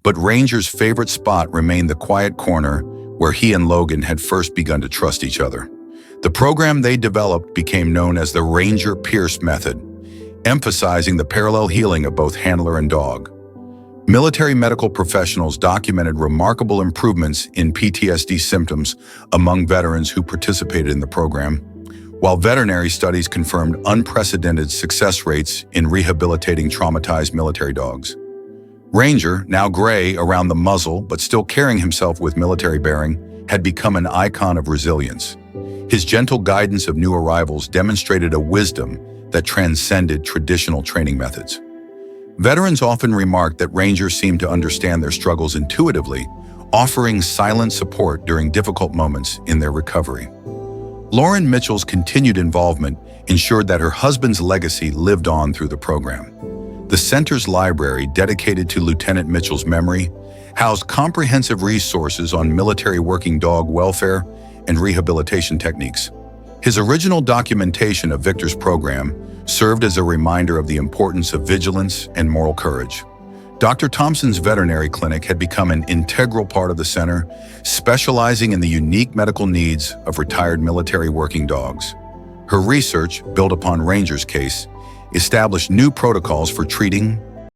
But Ranger's favorite spot remained the quiet corner where he and Logan had first begun to trust each other. The program they developed became known as the Ranger Pierce method, emphasizing the parallel healing of both handler and dog. Military medical professionals documented remarkable improvements in PTSD symptoms among veterans who participated in the program, while veterinary studies confirmed unprecedented success rates in rehabilitating traumatized military dogs. Ranger, now gray around the muzzle but still carrying himself with military bearing, had become an icon of resilience. His gentle guidance of new arrivals demonstrated a wisdom that transcended traditional training methods. Veterans often remarked that Rangers seemed to understand their struggles intuitively, offering silent support during difficult moments in their recovery. Lauren Mitchell's continued involvement ensured that her husband's legacy lived on through the program. The center's library, dedicated to Lieutenant Mitchell's memory, housed comprehensive resources on military working dog welfare and rehabilitation techniques. His original documentation of Victor's program served as a reminder of the importance of vigilance and moral courage. Dr. Thompson's veterinary clinic had become an integral part of the center, specializing in the unique medical needs of retired military working dogs. Her research, built upon Ranger's case, established new protocols for treating,